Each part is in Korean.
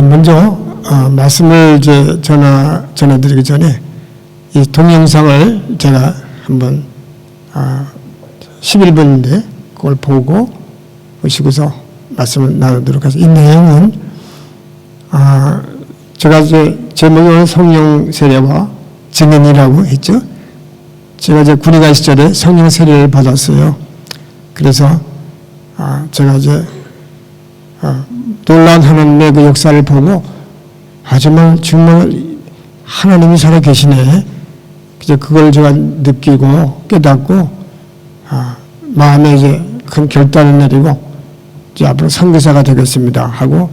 먼저 말씀을 전해드리기 전에 이 동영상을 제가 한번 11분인데 그걸 보시고서 말씀을 나누도록 하겠습니다. 이 내용은 제가 이제 제목을 성령 세례와 증인이라고 했죠. 제가 이제 군의관 시절에 성령 세례를 받았어요. 그래서 제가 이제 놀라운 하나님의 그 역사를 보고 정말 하나님이 살아 계시네. 이제 그걸 제가 느끼고 깨닫고 마음에 이제 큰 결단을 내리고 이제 앞으로 선교사가 되겠습니다 하고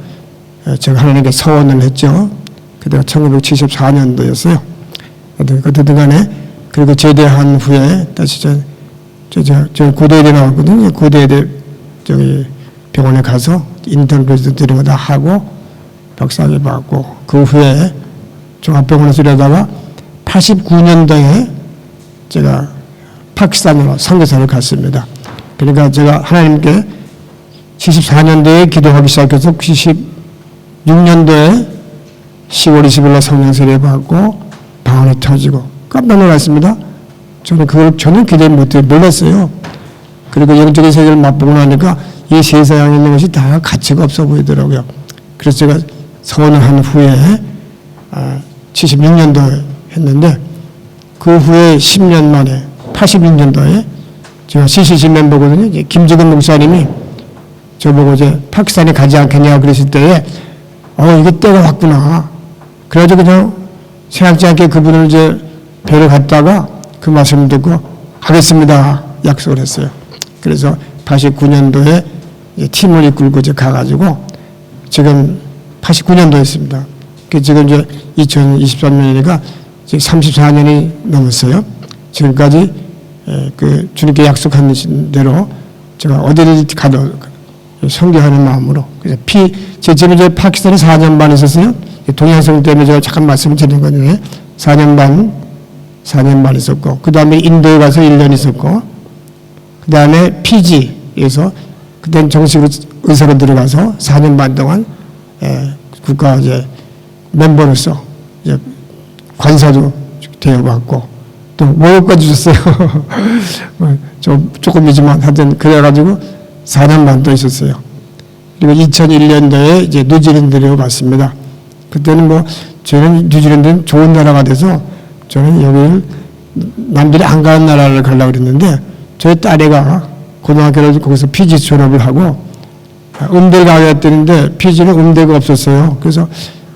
제가 하나님께 서원을 했죠. 그때가 1974년도였어요. 어쨌든 간에 그리고 제대한 후에 다시 저 고대대 나왔거든요. 고대대 저기 병원에 가서 인턴도 들은 거 다 하고 박사학위 받고 그 후에 종합병원에서 일하다가 89년도에 제가 파키스탄으로 선교사를 갔습니다. 그러니까 제가 하나님께 74년도에 기도하기 시작해서 96년도에 10월 20일날 성령 세례 받고 방언이 터지고 깜짝 놀랐습니다. 저는 그걸 전혀 기대 못해 몰랐어요. 그리고 영적인 세계를 맛보고 나니까 이 세상에 있는 것이 다 가치가 없어 보이더라고요. 그래서 제가 서원을 한 후에 76년도에 했는데 그 후에 10년 만에 86년도에 제가 CCC 멤버거든요. 김주근 목사님이 저보고 이제 파키스탄에 가지 않겠냐 그랬을 때에 이게 때가 왔구나. 그래가지고 그냥 생각지 않게 그분을 이제 뵈러 갔다가 그 말씀을 듣고 하겠습니다 약속을 했어요. 그래서 89년도에 팀을 이끌고 이제 가가지고 지금 89년도였습니다. 지금 이제 2023년이니까 이제 34년이 넘었어요. 지금까지 그 주님께 약속한 대로 제가 어디를 가도 선교하는 마음으로 그래서 제가 이제 파키스탄에 4년 반 있었어요. 동양성 때문에 제가 잠깐 말씀을 드린 건데 4년 반 있었고 그 다음에 인도에 가서 1년 있었고 그 다음에 피지에서 그때는 정식으로 의사로 들어가서 4년 반 동안 국가 이제 멤버로서 이제 관사도 되어봤고 또 월급까지 줬어요. 조금이지만 하여튼 그래가지고 4년 반 또 있었어요. 그리고 2001년도에 이제 뉴질랜드로 갔습니다. 그때는 저는 뉴질랜드는 좋은 나라가 돼서 저는 여기를 남들이 안 가는 나라를 가려고 그랬는데 저희 딸애가 고등학교를 거기서 피지 졸업을 하고 음대를 가야 했는데 피지는 음대가 없었어요. 그래서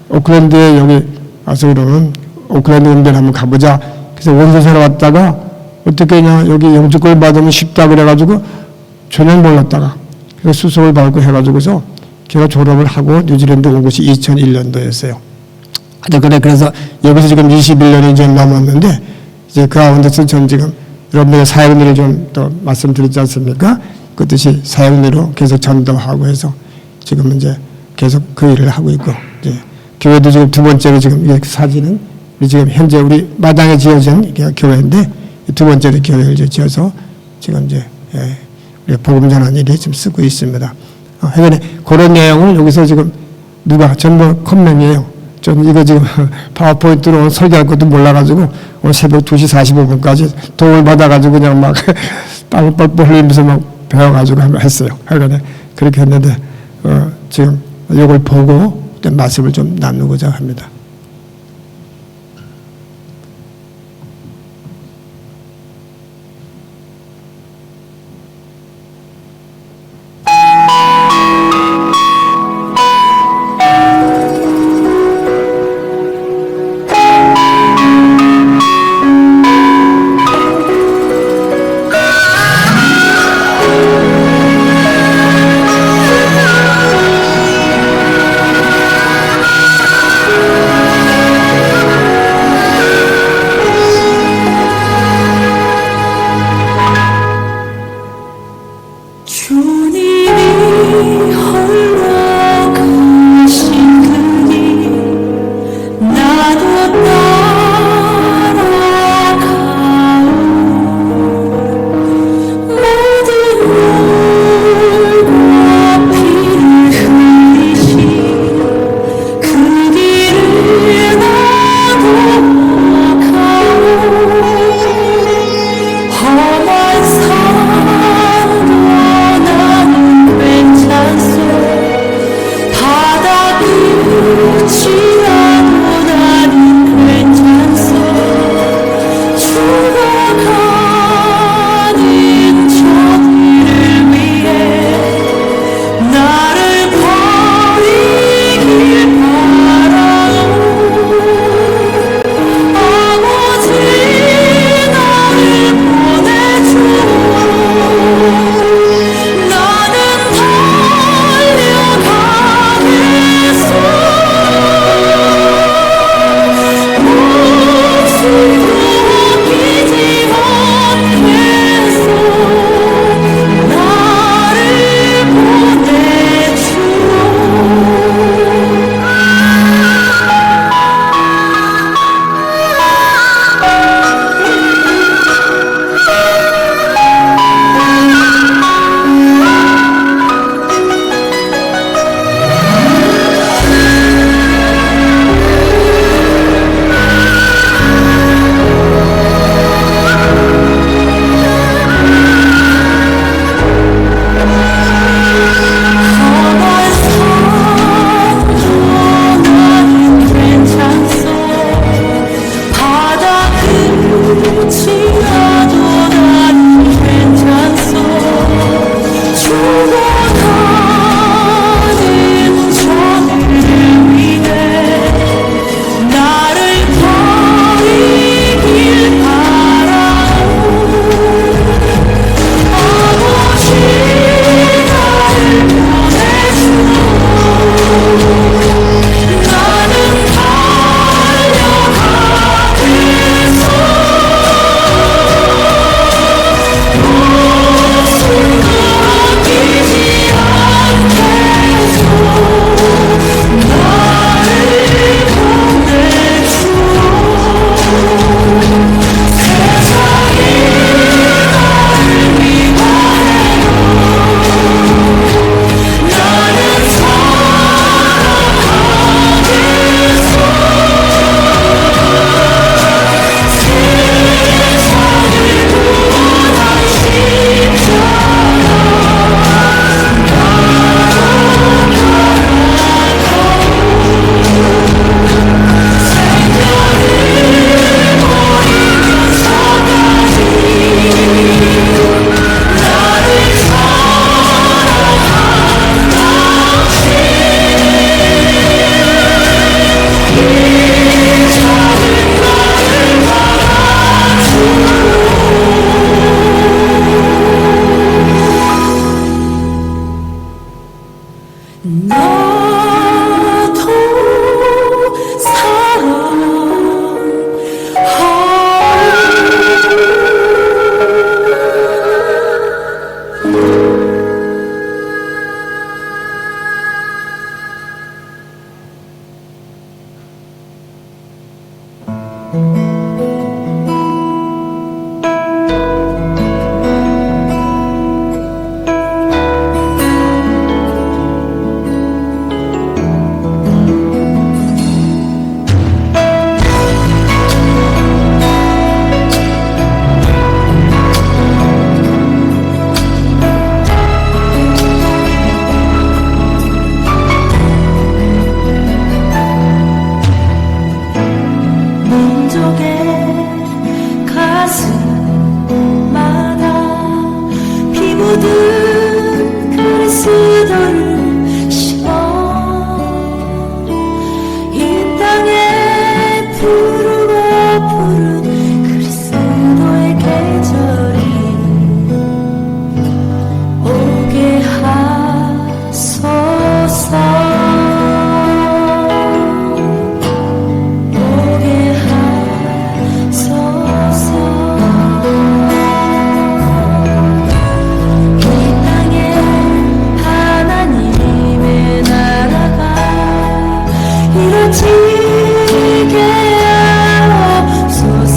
오클랜드에 여기 와서 그러면 오클랜드 음대를 한번 가보자. 그래서 원서사로 왔다가 어떻게 여기 영주권을 받으면 쉽다 그래가지고 전혀 몰랐다가 그래서 수속을 받고 해가지고서 제가 졸업을 하고 뉴질랜드 온 것이 2001년도였어요. 그래서 여기서 지금 21년이 좀 넘었는데 이제 그 가운데서 전 지금 여러분들의 사역들을 좀 또 말씀드렸지 않습니까? 그 뜻이 사역으로 계속 전도하고 해서 지금 이제 계속 그 일을 하고 있고 이제 교회도 지금 두 번째로 지금 이 사진은 우리 지금 현재 우리 마당에 지어진 교회인데 두 번째로 교회를 지어서 지금 이제 우리 복음 전하는 일에 지금 쓰고 있습니다. 그런 내용을 여기서 지금 전부 컴맹이에요. 전 이거 지금 파워포인트로 설계할 것도 몰라가지고 오늘 새벽 2시 45분까지 도움을 받아가지고 그냥 막 땀을 뻘뻘 흘리면서 막 배워가지고 했어요. 그렇게 했는데 지금 이걸 보고 말씀을 좀 나누고자 합니다. 민족의 가슴마다 피 묻은 그리스도를 심어 이 땅에 푸르고 푸른 그리스도의 계절이 오게 하소서. 이루어지게 하옵소서.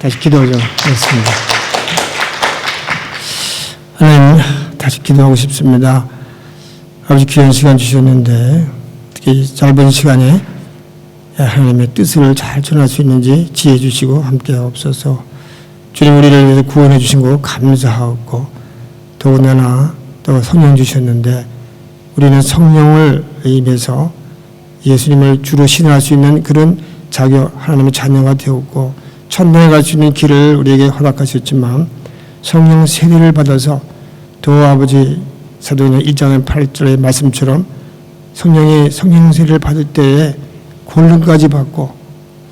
다시 기도 좀 하겠습니다. 하나님, 다시 기도하고 싶습니다. 아버지 귀한 시간 주셨는데 특히 이 짧은 시간에 하나님의 뜻을 잘 전할 수 있는지 지혜 주시고 함께 하옵소서. 주님, 우리를 위해서 구원해 주신 거 감사하고 더군다나 또 성령 주셨는데 우리는 성령을 입에서 예수님을 주로 신뢰할 수 있는 그런 자격, 하나님의 자녀가 되었고 천당에 갈 수 있는 길을 우리에게 허락하셨지만 성령 세례를 받아서 또 아버지 사도행전 1장 8절의 말씀처럼 성령 세례를 받을 때에 권능까지 받고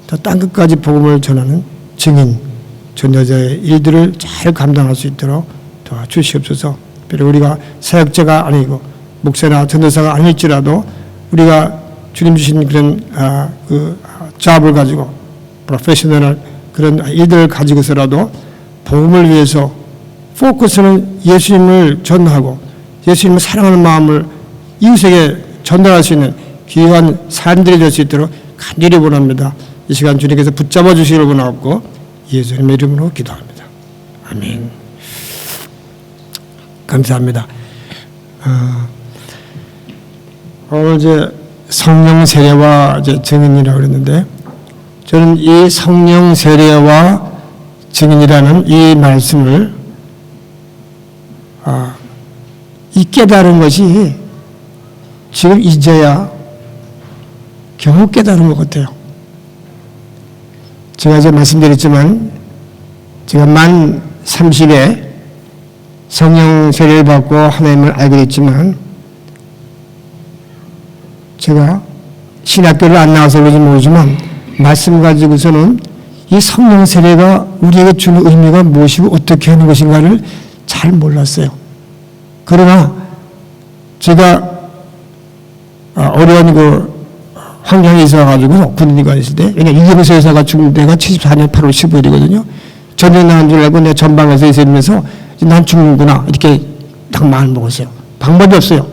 또 땅끝까지 복음을 전하는 증인, 전도자의 일들을 잘 감당할 수 있도록 도와주시옵소서. 비록 우리가 사역자가 아니고 목사나 전도사가 아닐지라도 우리가 주님 주신 그런 잡을 가지고 프로페셔널한 그런 일들을 가지고서라도 복음을 위해서 포커스는 예수님을 전하고 예수님을 사랑하는 마음을 이웃에게 전달할 수 있는 귀한 삶들이 될 수 있도록 간절히 원합니다. 이 시간 주님께서 붙잡아 주시기를 원하고 예수님의 이름으로 기도합니다. 아멘. 감사합니다. 오늘 이제 성령 세례와 이제 증인이라고 그랬는데 저는 이 성령 세례와 증인이라는 이 말씀을 이 깨달은 것이 지금 이제야 겨우 깨달은 것 같아요. 제가 이제 말씀드렸지만 제가 만 30에 성령 세례를 받고 하나님을 알게 됐지만 제가 신학교를 안 나와서 그런지 모르지만 말씀 가지고서는 이 성령 세례가 우리에게 주는 의미가 무엇이고 어떻게 하는 것인가를 잘 몰랐어요. 그러나 제가 어려운 그 환경에 있어가지고 군인이가 있을 때, 왜냐면 이경수 여사가 죽은 때가 74년 8월 15일이거든요. 전쟁 나간 줄 알고 내가 전방에서 있으면서 난 죽는구나 이렇게 딱 마음을 먹었어요. 방법이 없어요.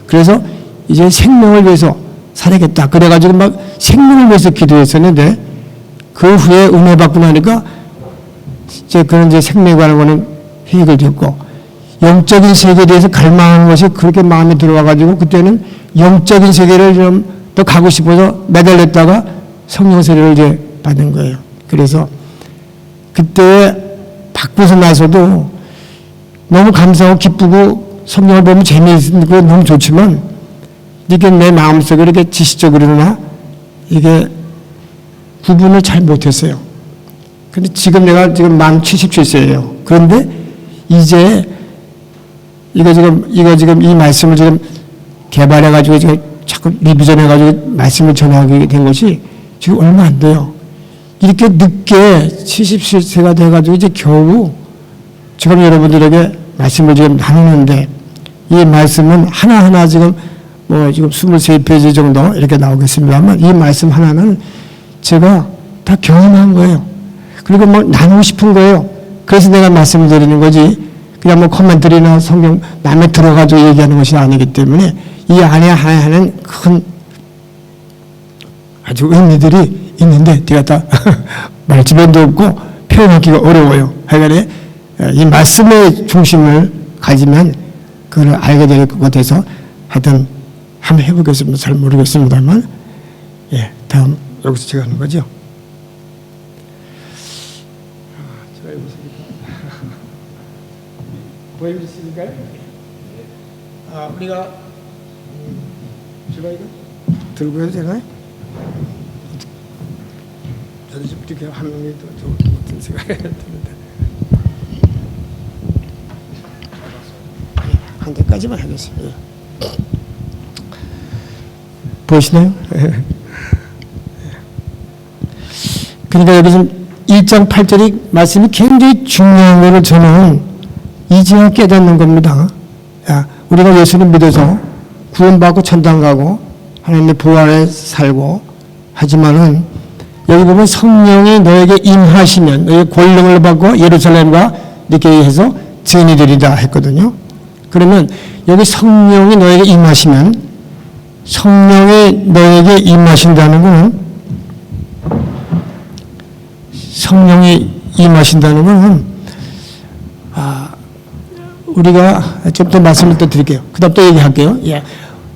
그래서 이제 생명을 위해서 살아야겠다. 그래가지고 막 생명을 위해서 기도했었는데 그 후에 은혜 받고 나니까 이제 그런 이제 생명에 관한 거는 해결됐고 영적인 세계에 대해서 갈망하는 것이 그렇게 마음에 들어와가지고 그때는 영적인 세계를 좀 더 가고 싶어서 매달렸다가 성령 세례를 이제 받은 거예요. 그래서 그때 받고서 나서도 너무 감사하고 기쁘고 성령을 보면 재미있고 너무 좋지만 이게 내 마음속에 이렇게 지식적으로나 이게 구분을 잘 못했어요. 근데 지금 내가 지금 만 77세예요. 그런데 이제 이거 지금 이 말씀을 지금 개발해가지고 지금 자꾸 리비전해가지고 말씀을 전하게 된 것이 지금 얼마 안 돼요. 이렇게 늦게 77세가 돼가지고 이제 겨우 지금 여러분들에게 말씀을 지금 나누는데 이 말씀은 하나하나 지금 지금 23페이지 정도 이렇게 나오겠습니다만 이 말씀 하나는 제가 다 경험한 거예요. 그리고 나누고 싶은 거예요. 그래서 내가 말씀을 드리는 거지 그냥 코멘트리나 성경 남에 들어가지고 얘기하는 것이 아니기 때문에 이 안에 하나는 큰 아주 의미들이 있는데 제가 다 말주변도 없고 표현하기가 어려워요. 하여간에 이 말씀의 중심을 가지면 그걸 알게 될 것 같아서 하여튼 한번 해보겠습니다. 잘 모르겠습니다만 다음 여기서 제가 하는 거죠. 제가 보여주십니까? 우리가 제가 이거 들고 해도 되나요? 저도 좀 이렇게 한 명이 더 좋을 것 같은 생각이 드는데 한 대까지만 하겠습니다. 보시나요? 그러니까 여기 지금 1장 8절이 말씀이 굉장히 중요한 것을 저는 이제야 깨닫는 겁니다. 우리가 예수를 믿어서 구원받고 천당 가고 하나님의 부활에 살고 하지만은 여기 보면 성령이 너에게 임하시면 너의 권능을 받고 예루살렘과 이렇게 해서 증인이 되리라 했거든요. 그러면 여기 성령이 너에게 임하시면 성령이 너에게 임하신다는 것은 성령이 임하신다는 것은 우리가 좀 더 말씀을 또 드릴게요. 그 다음 또 얘기할게요. 예.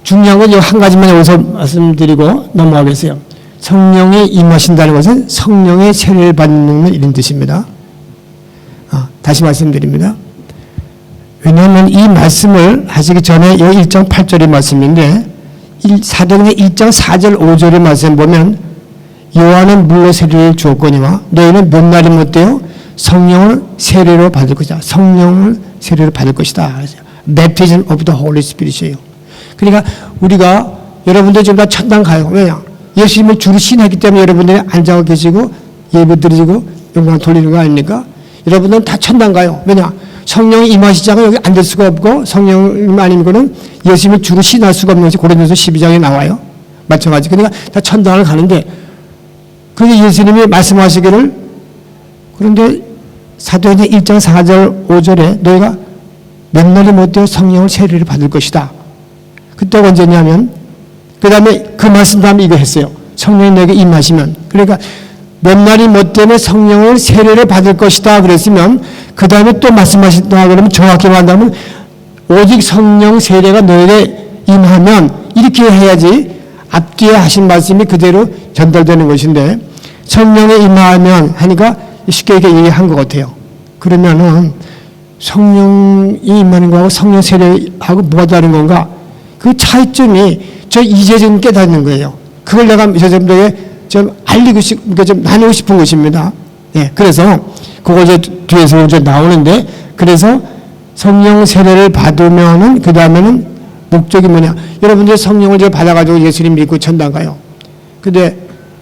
중요한 건 한 가지만 여기서 말씀드리고 넘어가겠어요. 성령이 임하신다는 것은 성령의 세례를 받는 이런 뜻입니다. 다시 말씀드립니다. 왜냐하면 이 말씀을 하시기 전에 여기 1장 8절의 말씀인데 사도행전 1장 4절 5절의 말씀 보면 요한은 물로 세례를 주었거니와 너희는 몇 날이 못되어 성령을 세례로 받을 것이다. 성령을 세례로 받을 것이다. Baptism of the Holy Spirit이에요. 그러니까 우리가 여러분들 지금 다 천당 가요. 왜냐? 예수님을 주로 신하기 때문에 여러분들이 앉아 계시고 예배 드리고 영광 돌리는 거 아닙니까? 여러분들은 다 천당 가요. 왜냐? 성령이 임하시지 않으면 여기 앉을 수가 없고 성령 아니면은 예수님을 주로 신할 수가 없는 것이 고린도서 12장에 나와요. 마찬가지. 그러니까 다 천당을 가는데 그게 예수님이 말씀하시기를 그런데 사도행전 1장 4절 5절에 너희가 몇 날이 못되어 성령을 세례를 받을 것이다. 그때가 언제냐면 그 다음에 그 말씀 다음에 이거 했어요. 성령이 내게 임하시면 그러니까 몇 날이 못되면 성령을 세례를 받을 것이다 그랬으면 그 다음에 또 말씀하신다 그러면 정확히 말한다면 오직 성령 세례가 너에게 임하면 이렇게 해야지 앞뒤에 하신 말씀이 그대로 전달되는 것인데 성령에 임하면 하니까 쉽게 얘기한 것 같아요. 그러면은 성령이 임하는 거하고 성령 세례하고 뭐가 다른 건가? 그 차이점이 저 이제 좀 깨닫는 거예요. 그걸 내가 여러분들에게 좀 알리고 그러니까 좀 나누고 싶은 것입니다. 예, 그래서 그거 이제 뒤에서 이제 나오는데 그래서 성령 세례를 받으면은 그 다음에는 목적이 뭐냐? 여러분들 성령을 이제 받아가지고 예수님 믿고 천당 가요. 근데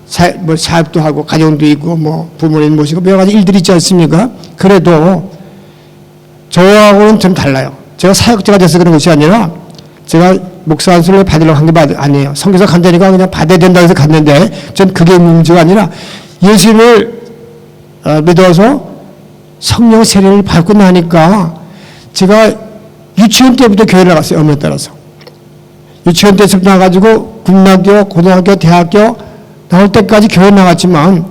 사역도 하고 가정도 있고 뭐 부모님 모시고 여러 가지 일들이 있지 않습니까? 그래도 저하고는 좀 달라요. 제가 사역자가 돼서 그런 것이 아니라 제가 목사 안수를 받으려고 한 게 아니에요. 선교사 간다니까 그냥 받아야 된다고 해서 갔는데 전 그게 문제가 아니라 예수님을 믿어서 성령 세례를 받고 나니까 제가 유치원 때부터 교회를 나갔어요. 엄마에 따라서. 유치원 때부터 나가지고 국민학교, 고등학교, 대학교 나올 때까지 교회 나갔지만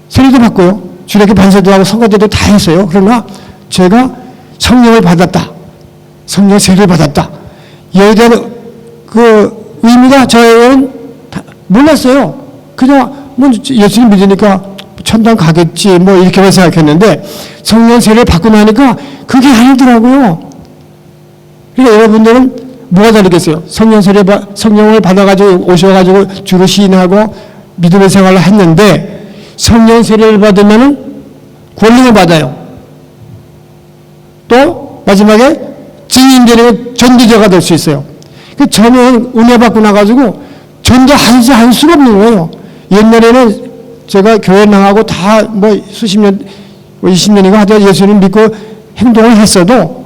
세례도 받고요. 주례교 반세도 하고 선거제도 다 했어요. 그러나 제가 성령을 받았다. 성령 세례를 받았다. 여기에 대한 그 의미가 저에게는 몰랐어요. 그냥 뭐 예수님 믿으니까 천당 가겠지 뭐 이렇게만 생각했는데 성령 세례를 받고 나니까 그게 아니더라고요. 그러니까 여러분들은 뭐가 다르겠어요? 성령을 받아가지고 오셔가지고 주로 시인하고 믿음의 생활을 했는데 성령 세례를 받으면은 권능을 받아요. 또 마지막에 증인되는 전도자가 될 수 있어요. 저는 은혜 받고 나가지고 전도할 수가 없는 거예요. 옛날에는 제가 교회 나가고 다 뭐 수십 년, 20년인가 하다 예수님 믿고 행동을 했어도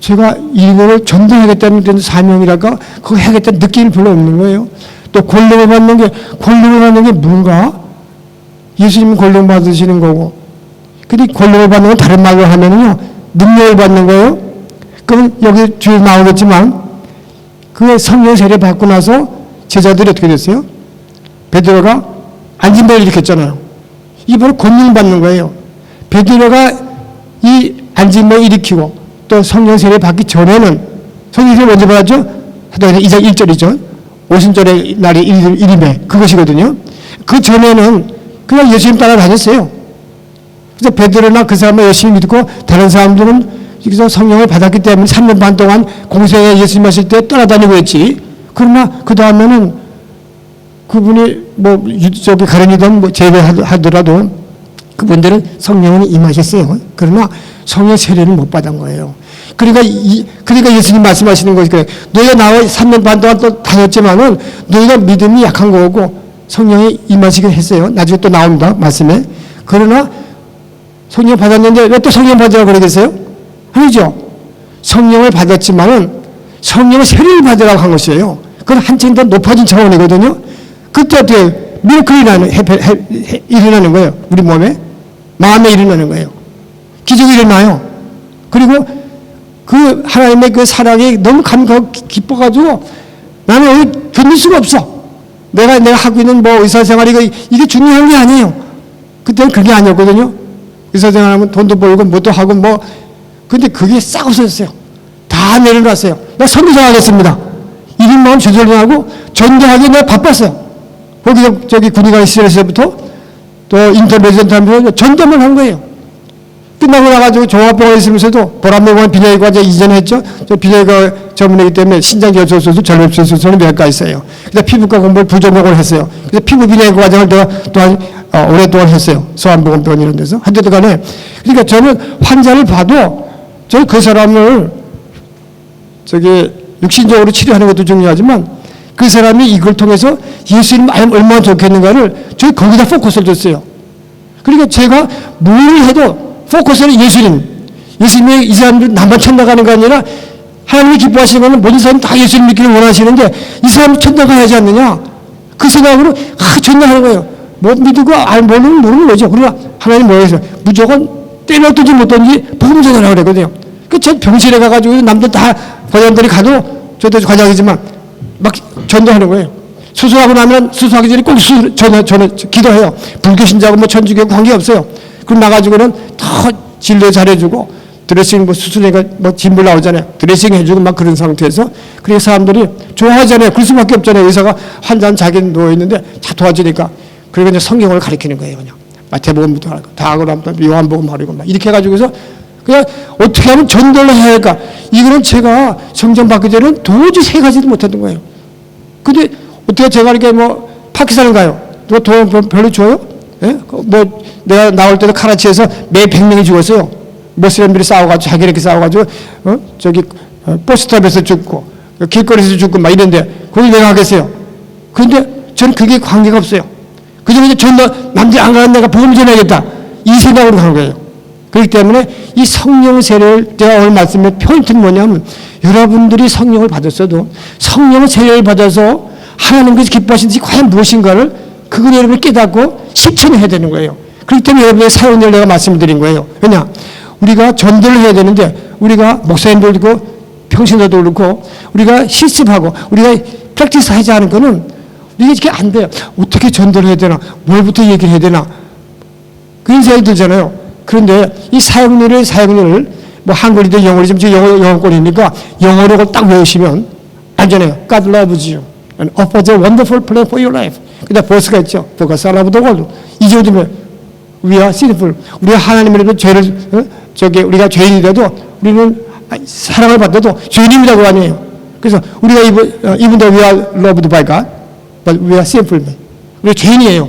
제가 이거를 전도하겠다는 사명이랄까 그거 해야겠다는 느낌이 별로 없는 거예요. 또 권능을 받는 게 뭔가? 예수님 권능 받으시는 거고 근데 권능을 받는 건 다른 말로 하면은요 능력을 받는 거예요. 그럼 여기 뒤에 나오겠지만 그 성령 세례 받고 나서 제자들이 어떻게 됐어요? 베드로가 안진뱅이를 일으켰잖아요. 이번에 권능 받는 거예요. 베드로가 이 안진뱅이 일으키고 또 성령 세례 받기 전에는 성령 세례 먼저 받았죠? 사도행전 2장 1절이죠. 오순절의 날이 1임에 그것이거든요. 그 전에는 그냥 예수님 따라다녔어요. 그래서 베드로나 그 사람을 열심히 믿고 다른 사람들은 여기서 성령을 받았기 때문에 3년 반 동안 공생에 예수님 하실 때 따라다니고 했지. 그러나 그 다음에는 그분이 뭐 저기 가련이든 뭐 제외하더라도 그분들은 성령은 임하셨어요. 그러나 성령 세례는 못 받은 거예요. 그러니까 예수님 말씀하시는 것이 그래. 너희가 나와 3년 반 동안 또 다녔지만은 너희가 믿음이 약한 거고 성령이 임하시긴 했어요. 나중에 또 나옵니다. 말씀에. 그러나 성령 받았는데 왜 또 성령 받으라고 그러겠어요? 아니죠. 성령을 받았지만은 성령의 세례를 받으라고 한 것이에요. 그건 한층 더 높아진 차원이거든요. 그때 어떻게 미라클이 일어나는 거예요. 우리 몸에. 마음에 일어나는 거예요. 기적이 일어나요. 그리고 그 하나님의 그 사랑이 너무 감사하고 기뻐가지고 나는 견딜 수가 없어. 내가 하고 있는 뭐 의사생활이 이게 중요한 게 아니에요. 그때는 그게 아니었거든요. 의사생활하면 돈도 벌고 뭐도 하고 뭐. 근데 그게 싹 없어졌어요. 다 내려놨어요. 나 선교사 하겠습니다. 이런 마음 조절하고 전도하기 내가 바빴어요. 거기서 저기 군의관 시절에서부터 또 인터레전트 하면서 전도만 한 거예요. 끝나고 나가지고 종합병원에 있으면서도 보람병원 비뇨기 과제 이전했죠. 저 비뇨기과 전문이기 때문에 신장결석수술, 전립선수술은 몇가 있어요. 그래서 피부과 공부를 부전공을 했어요. 그래서 피부 비뇨기 과정을 내가 또한 오랫동안 했어요. 소아암보건병원 이런 데서. 한데도 간에. 그러니까 저는 환자를 봐도 저는 그 사람을 저기 육신적으로 치료하는 것도 중요하지만 그 사람이 이걸 통해서 예수님 알면 얼마나 좋겠는가를 저희 거기다 포커스를 뒀어요. 그러니까 제가 뭘 해도 포커스는 예수님이 이 사람들 나만 천당가는 게 아니라 하나님이 기뻐하시는 것은 모든 사람이 다 예수님 믿기를 원하시는데 이 사람이 천당가야지 않느냐 그 생각으로 천당하는 거예요. 못 믿고 모르는 거죠. 그러나 하나님 뭐예요? 무조건 때렸든지 못든지 복음 전하라고 그러거든요. 전 병실에 가가지고 남들 다 과장들이 가도 저도 과장이지만 막 전도하는 거예요. 수술하고 나면 수술하기 전에 꼭 저는 기도해요. 불교 신자고 뭐 천주교 관계없어요. 그럼 나가지고는 다 진료 잘해주고 드레싱 뭐 수술해가 뭐 진물 나오잖아요. 드레싱 해주고 막 그런 상태에서 그래서 사람들이 좋아하잖아요. 그럴 수밖에 없잖아요. 의사가 환자는 자기는 누워있는데 다 도와주니까. 그리고 이제 성경을 가르치는 거예요. 그냥 마태복음부터 하고 다 하고 나면 요한복음 하고 막 이렇게 해가지고서 그냥 어떻게 하면 전도를 해야 할까? 이거는 제가 성경 받기 전에는 도저히 생각하지도 못했던 거예요. 근데 어떻게 제가 이렇게 뭐 파키스탄을 가요? 누가 돈 별로 줘요? 예? 뭐 내가 나올 때도 카라치에서 매 100명이 죽었어요. 모슬렘들이 싸워가지고 자기네끼리 싸워가지고 저기 버스탑에서 죽고 길거리에서 죽고 막 이런데 거기 내가 가겠어요. 그런데 저는 그게 관계가 없어요. 그저 이제 전도 남들 안 가는 내가 복음 전해야겠다 이 생각으로 간 거예요. 그렇기 때문에 이 성령 세례를 제가 오늘 말씀의 포인트는 뭐냐면 여러분들이 성령을 받았어도 성령 세례를 받아서 하나님께서 기뻐하시는 것이 과연 무엇인가를 그걸 여러분이 깨닫고 실천해야 되는 거예요. 그렇기 때문에 여러분의 사역을 내가 말씀드린 거예요. 왜냐? 우리가 전도를 해야 되는데 우리가 목사님들도 그렇고 평신도도 그렇고 우리가 실습하고 우리가 프랙티스 하지 않은 거는 이게 이렇게 안 돼요. 어떻게 전도를 해야 되나? 뭘부터 얘기를 해야 되나? 그런 생각이 들잖아요. 그런데 이 사역률을 뭐 한글이든 영어이든 지금 영어권이니까 영어로 그걸 딱 외우시면 알잖아요. God loves you and offers a wonderful plan for your life. 그다음 버스가 있죠. For God so loved the world. 이 정도면 we are sinful. 우리가 하나님이라도 죄를 우리가 죄인이라도 우리는 사랑을 받아도 죄인입니다고 아니에요. 그래서 우리가 even though we are loved by God, but we are sinful. 우리 죄인이에요.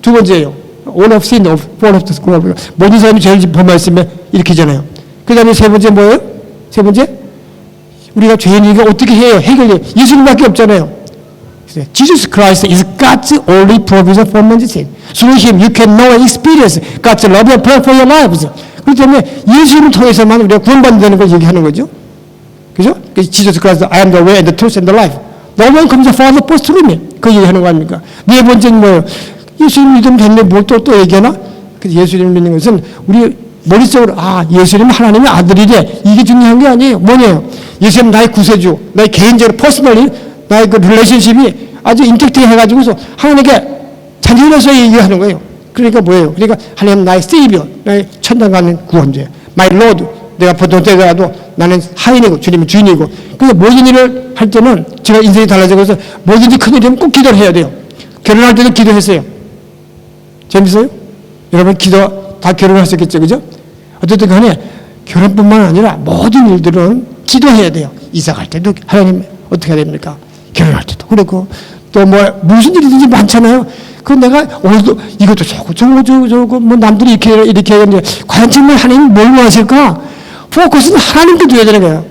두 번째예요. All of sin, fall of the glory. 모든 사람이 죄를 범하였으면 이렇게 잖아요. 그 다음에 세 번째 뭐예요? 세 번째? 우리가 죄인이니까 어떻게 해요? 해결해요. 예수님밖에 없잖아요. Jesus Christ is God's only provision for man's sin. Through Him you can know and experience God's love and plan for your lives. 그렇기 때문에 예수님을 통해서만 우리가 구원받는다는 걸 얘기하는 거죠. 그죠? Jesus Christ, I am the way and the truth and the life. No one comes to the Father but through me. 그 얘기하는 거 아닙니까? 네 번째는 뭐예요? 예수님 믿으면 됐네. 뭘 또 얘기하나? 예수님 믿는 것은 우리 머릿속으로 예수님은 하나님의 아들이래. 이게 중요한 게 아니에요. 뭐냐요? 예수님은 나의 구세주, 나의 개인적으로 퍼스널리 나의 그 릴레이션십이 아주 인택트 해가지고서 하나님께 자녀로서 얘기하는 거예요. 그러니까 뭐예요? 그러니까 하나님 나의 세이비어, 나의 천당 가는 구원자, 마이 로드. 내가 보통 때더라도 나는 하인이고 주님은 주인이고. 그래서 모든 일을 할 때는 제가 인생이 달라져서 뭐든지 큰 일이면 꼭 기도를 해야 돼요. 결혼할 때도 기도했어요. 재밌어요? 여러분 다 결혼하셨겠죠, 그죠? 어쨌든 간에 결혼뿐만 아니라 모든 일들은 기도해야 돼요. 이사 갈 때도 하나님 어떻게 해야 됩니까? 결혼할 때도 그렇고 또 뭐 무슨 일이든지 많잖아요. 그 내가 오늘도 이것도 저거 뭐 남들이 이렇게 하는데 과연 정말 하나님 뭘 원하실까? 포커스는 하나님께 둬야 되는 거예요.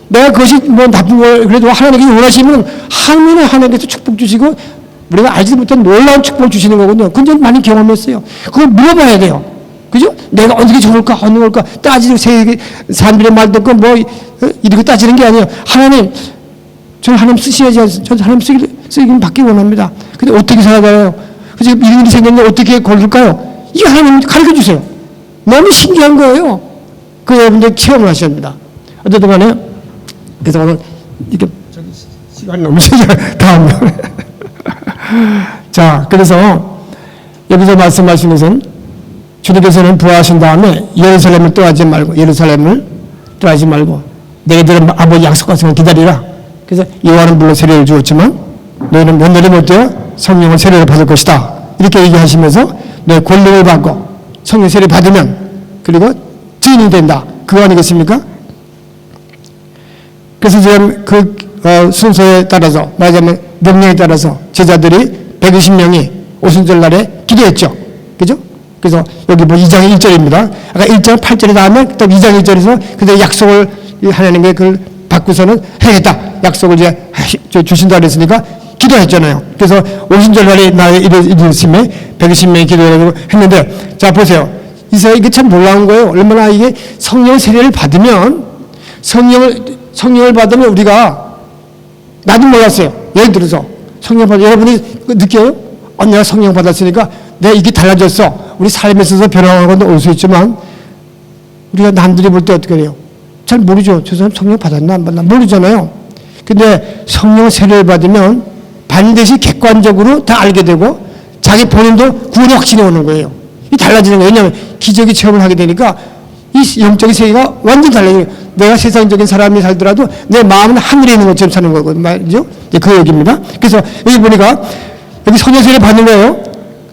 내가 그것이 뭐 나쁜 걸 그래도 하나님께 원하시면 하나님께서 축복 주시고 우리가 알지도 못한 놀라운 축복을 주시는 거거든요. 그건 좀 많이 경험했어요. 그걸 물어봐야 돼요. 그죠? 내가 어떻게 좋을까, 어느 걸까 따지고 사람들의 말 듣고 뭐 이렇게 따지는 게 아니에요. 하나님, 저는 하나님 쓰셔야지. 저는 하나님 쓰기는 받기 원합니다. 근데 어떻게 살아가요? 그래서 이런 일이 생겼는데 어떻게 걸을까요? 이거 하나님 가르쳐 주세요. 너무 신기한 거예요. 그 여러분들 체험을 하셔야 합니다. 어쨌든 간에 그래서 오늘 이렇게 시간이 너무 다음 자, 그래서 여기서 말씀하신 것은 주님께서는 부활하신 다음에 예루살렘을 떠나지 말고 너희들은 아버지 약속하신 걸 기다리라. 그래서 요한은 물론 세례를 주었지만 너희는 몇 날이 못 되어 성령을 세례를 받을 것이다. 이렇게 얘기하시면서 너희 권능을 받고 성령 세례 받으면 그리고 증인이 된다. 그거 아니겠습니까? 그래서 지금 그 순서에 따라서 말하자면 명령에 따라서 제자들이 120명이 오순절 날에 기도했죠. 그죠? 그래서 여기 뭐 2장 1절입니다. 아까 1장 8절에 다음에 또 2장 1절에서 그때 약속을 하나님께 그걸 받고서는 해야겠다. 약속을 이제 주신다 그랬으니까 기도했잖아요. 그래서 오순절 날에 나의 이르심에 120명이 기도를 했는데 자 보세요. 이사야 이게 참 놀라운 거예요. 얼마나 이게 성령 세례를 받으면 성령을 받으면 우리가 나도 몰랐어요. 예를 들어서 성령 받아 여러분이 느껴요? 내가 성령 받았으니까 내가 이게 달라졌어. 우리 삶에 있어서 변화하는 건 올 수 있지만 우리가 남들이 볼 때 어떻게 돼요? 잘 모르죠. 저 사람 성령 받았나 안 받나 모르잖아요. 근데 성령 세례를 받으면 반드시 객관적으로 다 알게 되고 자기 본인도 구원의 확신이 오는 거예요. 이 달라지는 거예요. 왜냐하면 기적의 체험을 하게 되니까 이 영적인 세계가 완전 달라져요. 내가 세상적인 사람이 살더라도 내 마음은 하늘에 있는 것처럼 사는 거거든요. 말이죠. 그 얘기입니다. 그래서 여기 보니까 여기 성령 세례 받는 거예요.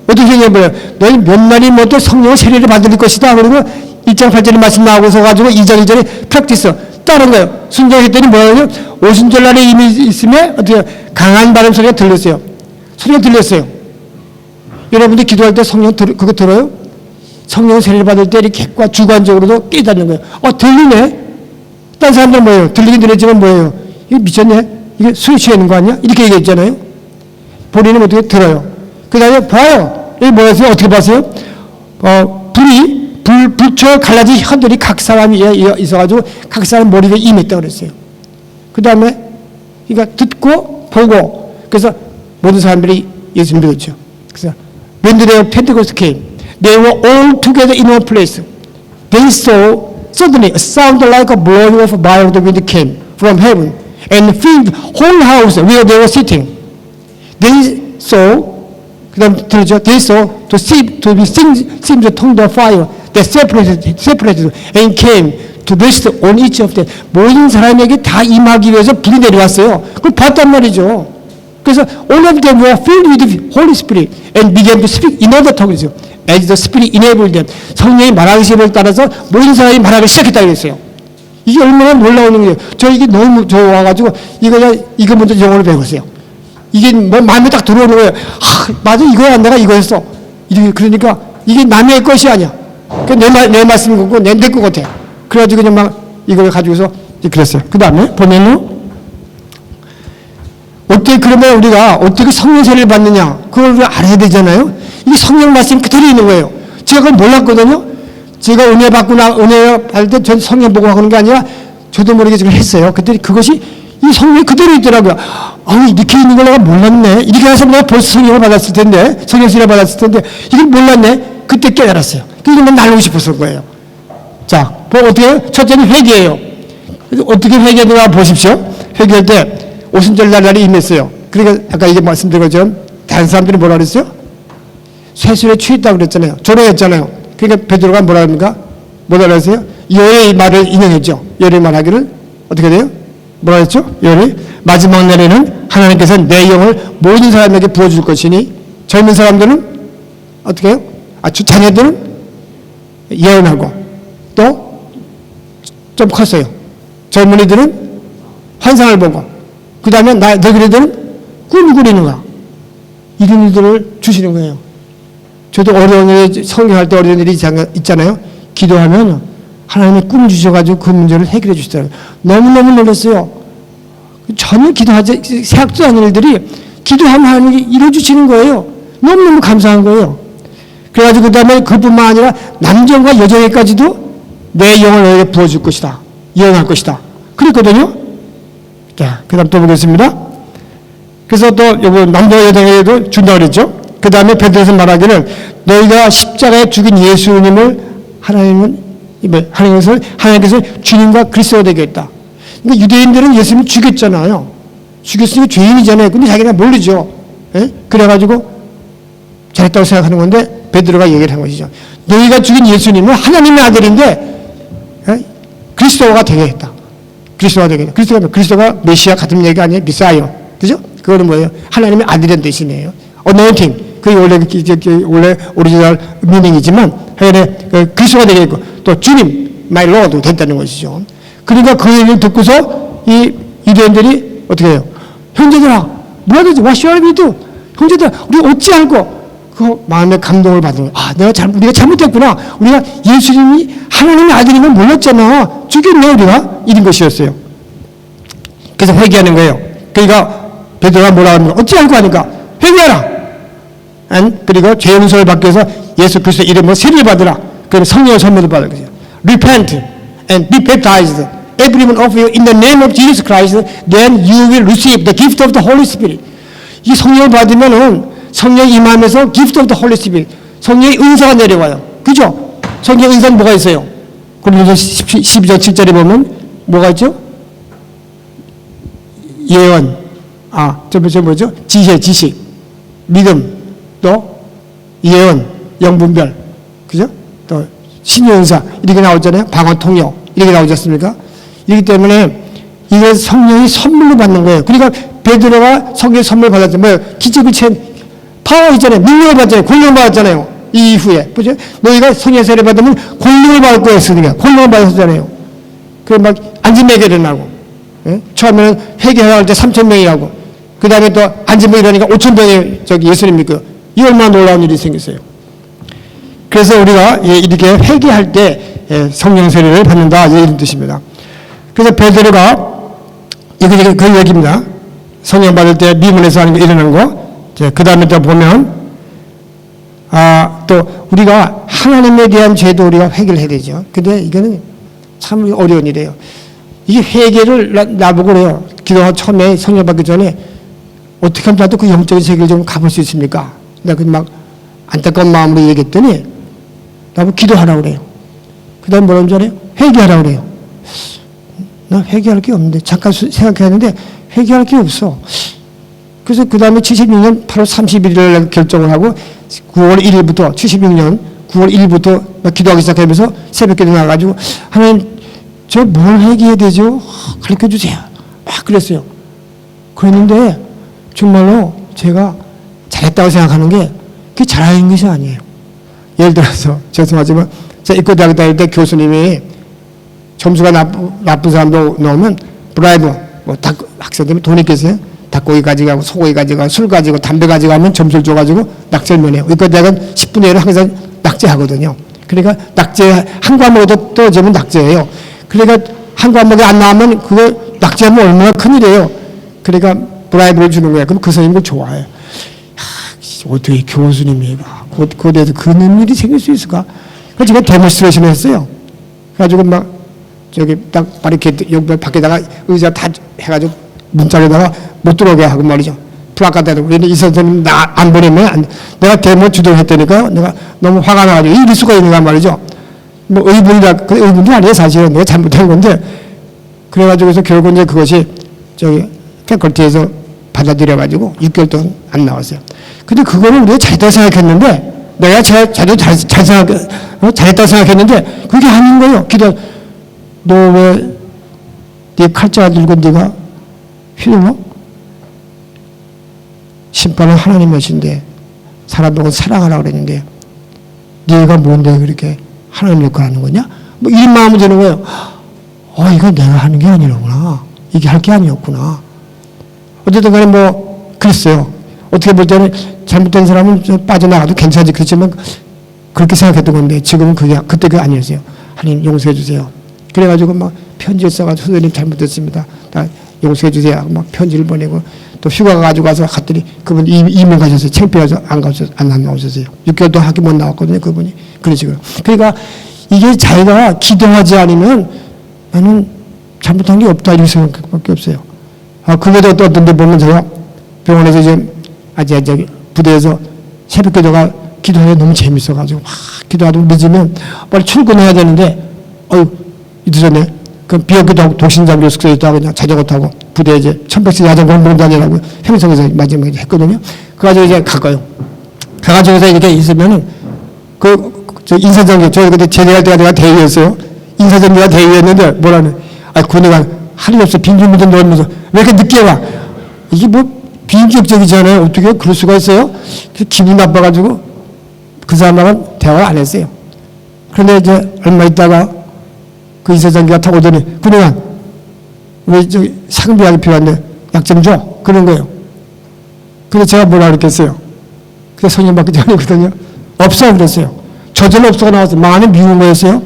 어떻게 생각해봐요? 너희 몇 날이 못해 성령 세례를 받을 것이다. 그리고 1장 8절에 말씀 나오고서 가지고 2장 2절에 프랙티스 따른 거예요. 순종했더니 뭐예요? 오순절 날에 이미 있으면 어떻게 강한 바람 소리가 들렸어요. 소리가 들렸어요. 여러분들이 기도할 때 성령 그거 들어요? 성령 세례를 받을 때 이렇게 객관 주관적으로도 깨닫는 거예요. 들리네? 딴 사람들은 뭐예요? 들리긴 들렸지만 뭐예요? 이게 미쳤네? 이게 술 취하는 거 아니야? 이렇게 얘기했잖아요. 본인은 어떻게 들어요? 그 다음에 봐요. 여기 뭐였어요? 어떻게 봤어요? 불처 갈라진 혀들이 각 사람이 있어가지고 각 사람 머리에 임했다고 그랬어요. 그 다음에 그러니까 듣고 보고 그래서 모든 사람들이 예수 믿었죠. 그래서 when the day of Pentecost came, they were all together in one place. They saw suddenly a sound like a blowing of a violent wind came from heaven and filled the whole house where they were sitting. They saw 그다음 들었죠. They saw to be seemed the tongue of fire that separated and came to rest on each of them. 모든 사람에게 다 임하기 위해서 불이 내려왔어요. 그걸 봤단 말이죠. 그래서 all of them were filled with the Holy Spirit and began to speak in other tongues as the Spirit enabled them. 성령이 말하시를 따라서 모든 사람이 말하기 시작했다 그랬어요. 이게 얼마나 놀라운 거예요. 저 이게 너무 좋아가지고 이거 먼저 영어로 배웠어요. 이게 뭐 마음에 딱 들어오는 거예요. 맞아 이거야 내가 이거였어. 그러니까 이게 남의 것이 아니야. 내 말씀 같고 내 것 같아. 그래가지고 그냥 막 이걸 가지고서 그랬어요. 그 다음에 보면은 어떻게 그러면 우리가 어떻게 성령 세례를 받느냐 그걸 우리가 알아야 되잖아요. 이 성령 말씀이 그대로 있는 거예요. 제가 그걸 몰랐거든요. 제가 은혜 받을 때 전 성령 보고 하는 게 아니라 저도 모르게 지금 했어요. 그때 그것이 이 성령이 그대로 있더라고요. 이렇게 있는 걸 내가 몰랐네. 이렇게 해서 내가 벌써 성령을 받았을 텐데, 성령 세례를 받았을 텐데, 이걸 몰랐네. 그때 깨달았어요. 그래서 날리고 싶었을 거예요. 자, 어떻게 해요? 첫째는 회개예요. 어떻게 회개하는가 보십시오. 회개할 때 오순절 날이 임했어요. 그러니까 아까 이게 말씀드린 것처럼 다른 사람들이 뭐라 그랬어요? 쇠술에 취했다고 그랬잖아요. 조롱했잖아요. 그러니까 베드로가 뭐라 합니까? 뭐라 그랬어요? 여의 말을 인용했죠. 여의 말하기를 어떻게 돼요? 뭐라 했죠? 여의 마지막 날에는 하나님께서 내 영을 모든 사람에게 부어줄 것이니 젊은 사람들은 어떻게 해요? 자녀들은 예언하고 또 좀 컸어요. 젊은이들은 환상을 보고 그 다음에 너희들은 꿈을 꾸리는 거야. 이런 일들을 주시는 거예요. 저도 어려운 일, 성경할 때 어려운 일이 있잖아요. 기도하면 하나님이 꿈 주셔가지고 그 문제를 해결해 주시더라고요. 너무너무 놀랐어요. 전혀 기도하지, 생각도 않은 일들이 기도하면 하나님이 이루어주시는 거예요. 너무너무 감사한 거예요. 그래가지고 그 다음에 그뿐만 아니라 남정과 여정에까지도 내 영을 너에게 부어줄 것이다. 예언할 것이다. 그랬거든요. 자, 그 다음 또 보겠습니다. 그래서 또 여기 남자와 여정에도 준다고 그랬죠. 그 다음에 베드로에서 말하기를 너희가 십자가에 죽인 예수님을 하나님께서 주님과 그리스도가 되게 했다. 그러니까 유대인들은 예수님을 죽였잖아요. 죽였으니 죄인이잖아요. 근데 자기가 모르죠. 예? 그래가지고 잘했다고 생각하는 건데 베드로가 얘기를 한 것이죠. 너희가 죽인 예수님은 하나님의 아들인데 그리스도가 되게 했다. 그리스도가 되게 했다. 그리스도가 메시아 같은 얘기가 아니에요. 미사이어. 그죠? 그거는 뭐예요? 하나님의 아들이라는 뜻이네요. 어노인팅. 그게 원래 오리지널 미닝이지만 그리스도가 되게 했고 또 주님, my Lord 됐다는 것이죠. 그러니까 그 얘기를 듣고서 이 유대인들이 어떻게 해요? 형제들아, 뭐라 그러지? What shall we do? 형제들아, 우리 어찌 알고 그 마음의 감동을 받은 거예요. 우리가 잘못했구나. 우리가 예수님이 하나님의 아들임을 몰랐잖아. 죽였네 우리가. 이런 것이었어요. 그래서 회개하는 거예요. 그러니까 베드로가 뭐라 하는 거야? 어찌 알고 하니까 회개하라. 그리고 죄 용서를 받기 위해서 예수 그리스도의 이름으로 세례를 받으라. 그리고 성령의 선물을 받을 것이요. Repent and be baptized, every one of you, in the name of Jesus Christ. Then you will receive the gift of the Holy Spirit. 이 성령을 받으면은 성령이 임하면서 gift of the Holy Spirit, 성령의 은사가 내려와요. 그죠? 성령의 은사는 뭐가 있어요? 고린도서 12장 7절에 보면 뭐가 있죠? 예언, 저 뭐죠? 지식, 믿음, 또 예언, 영분별, 그죠? 또 신의 은사 이렇게 나오잖아요. 방언 통역 이렇게 나오지 않습니까? 이렇기 때문에 이게 성령이 선물로 받는 거예요. 그러니까 베드로가 성령의 선물 받았죠. 뭐예요? 기적을 파워 있잖아요. 능력을 받잖아요. 권력을 받았잖아요. 이 이후에. 그죠? 너희가 성령 세례 받으면 권력을 받을 거였으니까. 권력을 받았잖아요. 그래 막 안진매가 일어나고. 예? 처음에는 회개할 때 3,000명이 하고. 그 다음에 또 안진매 일어나니까 5,000명이 예수님 믿고. 이 얼마나 놀라운 일이 생겼어요. 그래서 우리가 이렇게 회개할 때 성령 세례를 받는다. 이런 뜻입니다. 그래서 베드로가 그 얘기입니다. 성령 받을 때 미문에서 하는 거 일어난 거. 그 다음에 또 보면, 또 우리가 하나님에 대한 죄도 우리가 회개를 해야 되죠. 근데 이거는 참 어려운 일이에요. 이 회개를 나보고 그래요. 기도가 처음에 성령 받기 전에 어떻게 하면 나도 그 영적인 세계를 좀 가볼 수 있습니까? 내가 막 안타까운 마음으로 얘기했더니 나보고 기도하라고 그래요. 그 다음에 뭐라는 줄 알아요? 회개하라고 그래요. 나 회개할 게 없는데, 잠깐 생각했는데 회개할 게 없어. 그래서 그 다음에 76년 8월 31일 날 결정을 하고 9월 1일부터 76년 9월 1일부터 기도하기 시작하면서 새벽기도 나가지고 하나님 저 뭘 회개해야 되죠? 가르쳐 주세요. 막 그랬어요. 그랬는데 정말로 제가 잘했다고 생각하는 게 그게 잘하는 것이 아니에요. 예를 들어서 죄송하지만 제가 입고대학교 다닐 때 교수님이 점수가 나쁜 사람도 넣으면 브라이브 뭐 학생들은 돈 있겠어요? 닭고기 가져가고 소고기 가져가고 술 가지고 담배 가져가면 점수를 줘가지고 낙제를 면해요. 그러니까 내가 10분의 1을 항상 낙제하거든요. 그러니까 낙제 한 과목도 떨어지면 낙제예요. 그러니까 한 과목이 안 나오면 그거 낙제하면 얼마나 큰일이에요. 그러니까 브라이브를 주는 거예요. 그럼 그 선생님을 좋아해요. 어떻게 교수님이 그거에 대해서 그런 일이 생길 수 있을까? 그래서 제가 데몬스트레이션을 했어요. 그래가지고 막 저기 딱 바리케이트 여기 밖에다가 의자 다 해가지고 문짝에다가 못 들어오게 하고 말이죠. 플라카드에도 우리는 이 선생님 나 안 보내면 내가 데모 주도했다니까 내가 너무 화가 나가지고 이럴 수가 있는가 말이죠. 뭐 의문도 아니에요. 사실은 내가 잘못한 건데 그래가지고 해서 결국 이제 그것이 저기 패컬티에서 받아들여가지고 6개월 동안 안 나왔어요. 근데 그거는 우리가 잘했다고 생각했는데 내가 잘했다고 생각했는데 그게 아닌 거예요. 기도 너 왜 네 칼자가 들고 네가 휘둘러? 심판은 하나님이신데 사람 보고 사랑하라고 그랬는데 네가 뭔데 그렇게 하나님 역할을 하는 거냐? 뭐 이런 마음이 드는 거예요. 이거 내가 하는 게 아니라구나. 이게 할 게 아니었구나. 어쨌든 간에 뭐 그랬어요. 어떻게 볼 때는 잘못된 사람은 빠져나가도 괜찮지. 그렇지만 그렇게 생각했던 건데 지금은 그때 그게 아니었어요. 하나님 용서해 주세요. 그래가지고 막 편지를 써가지고 선생님 잘못했습니다. 다 용서해 주세요. 막 편지를 보내고 또 휴가 가지고 가서 갔더니 그분 이민 가셨어요. 창피해서 안 나오셨어요. 6개월도 학기 못 나왔거든요. 그분이. 그런 식으로. 그러니까 이게 자기가 기도하지 않으면 나는 잘못한 게 없다 이렇게 생각밖에 없어요. 그게도 또 어떤 데 보면 제가 병원에서 이제 부대에서 새벽 기도가 기도하기 너무 재밌어가지고 막 기도하다 늦으면 빨리 출근해야 되는데 늦었네. 그럼 비었기도 하고 독신장교 숙소에 있다가 그냥 자전거 타고 부대에 이제 천백씩 야전 공부를 다니라고 행성에서 마지막에 했거든요. 그래가지고 이제 가가지고 이렇게 있으면은 저 인사정계, 저 그때 제대할 때가 내가 대위였어요. 인사정계가 대위였는데 뭐라는, 군의관 할 일 없어. 빈집민들 놀면서 왜 이렇게 늦게 와? 이게 뭐 비인격적이잖아요. 어떻게 그럴 수가 있어요? 기분 나빠가지고 그 사람하고는 대화를 안 했어요. 그런데 이제 얼마 있다가 그 인사정계가 타고 오더니 군의관 왜 저기 상비약이 필요한데 약 좀 줘. 그런 거예요. 그래서 제가 뭐라 그랬겠어요? 그게 성령받기 전이거든요. 없어 그랬어요. 저절로 없어가 나왔어요. 마음이 미운 거였어요.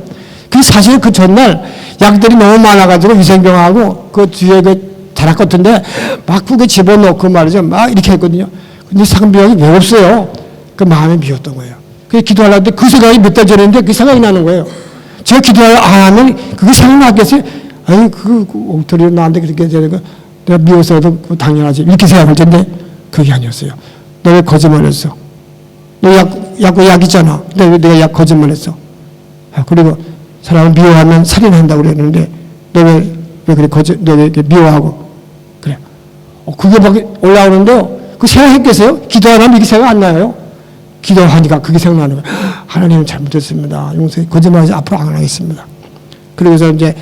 그 사실 그 전날 약들이 너무 많아가지고 위생병하고 그 뒤에 그 다락 같은데 막 그게 집어넣고 말이죠. 막 이렇게 했거든요. 근데 상비약이 왜 없어요? 그 마음이 미웠던 거예요. 그래서 기도하려고 그 생각이 몇 달 전인데 그 생각이 나는 거예요. 제가 기도하려고 안 하면 그게 생각났겠어요? 아니 그 옥토리로 나한테 그렇게 되는 거 내가 미워서도 당연하지 이렇게 생각할 텐데 그게 아니었어요. 너 왜 거짓말했어? 너 약 있잖아. 근데 왜 내가 약 거짓말했어? 그리고 사람을 미워하면 살인한다고 그랬는데 너 왜 그래 너 왜 이렇게 미워하고 그래? 그게 막 올라오는데요. 그 생각했겠어요? 기도 안 하면 이게 생각 안 나요? 기도하니까 그게 생각나는 거예요. 하나님은 잘못했습니다. 용서해 거짓말하지 앞으로 안 하겠습니다. 그러고서 이제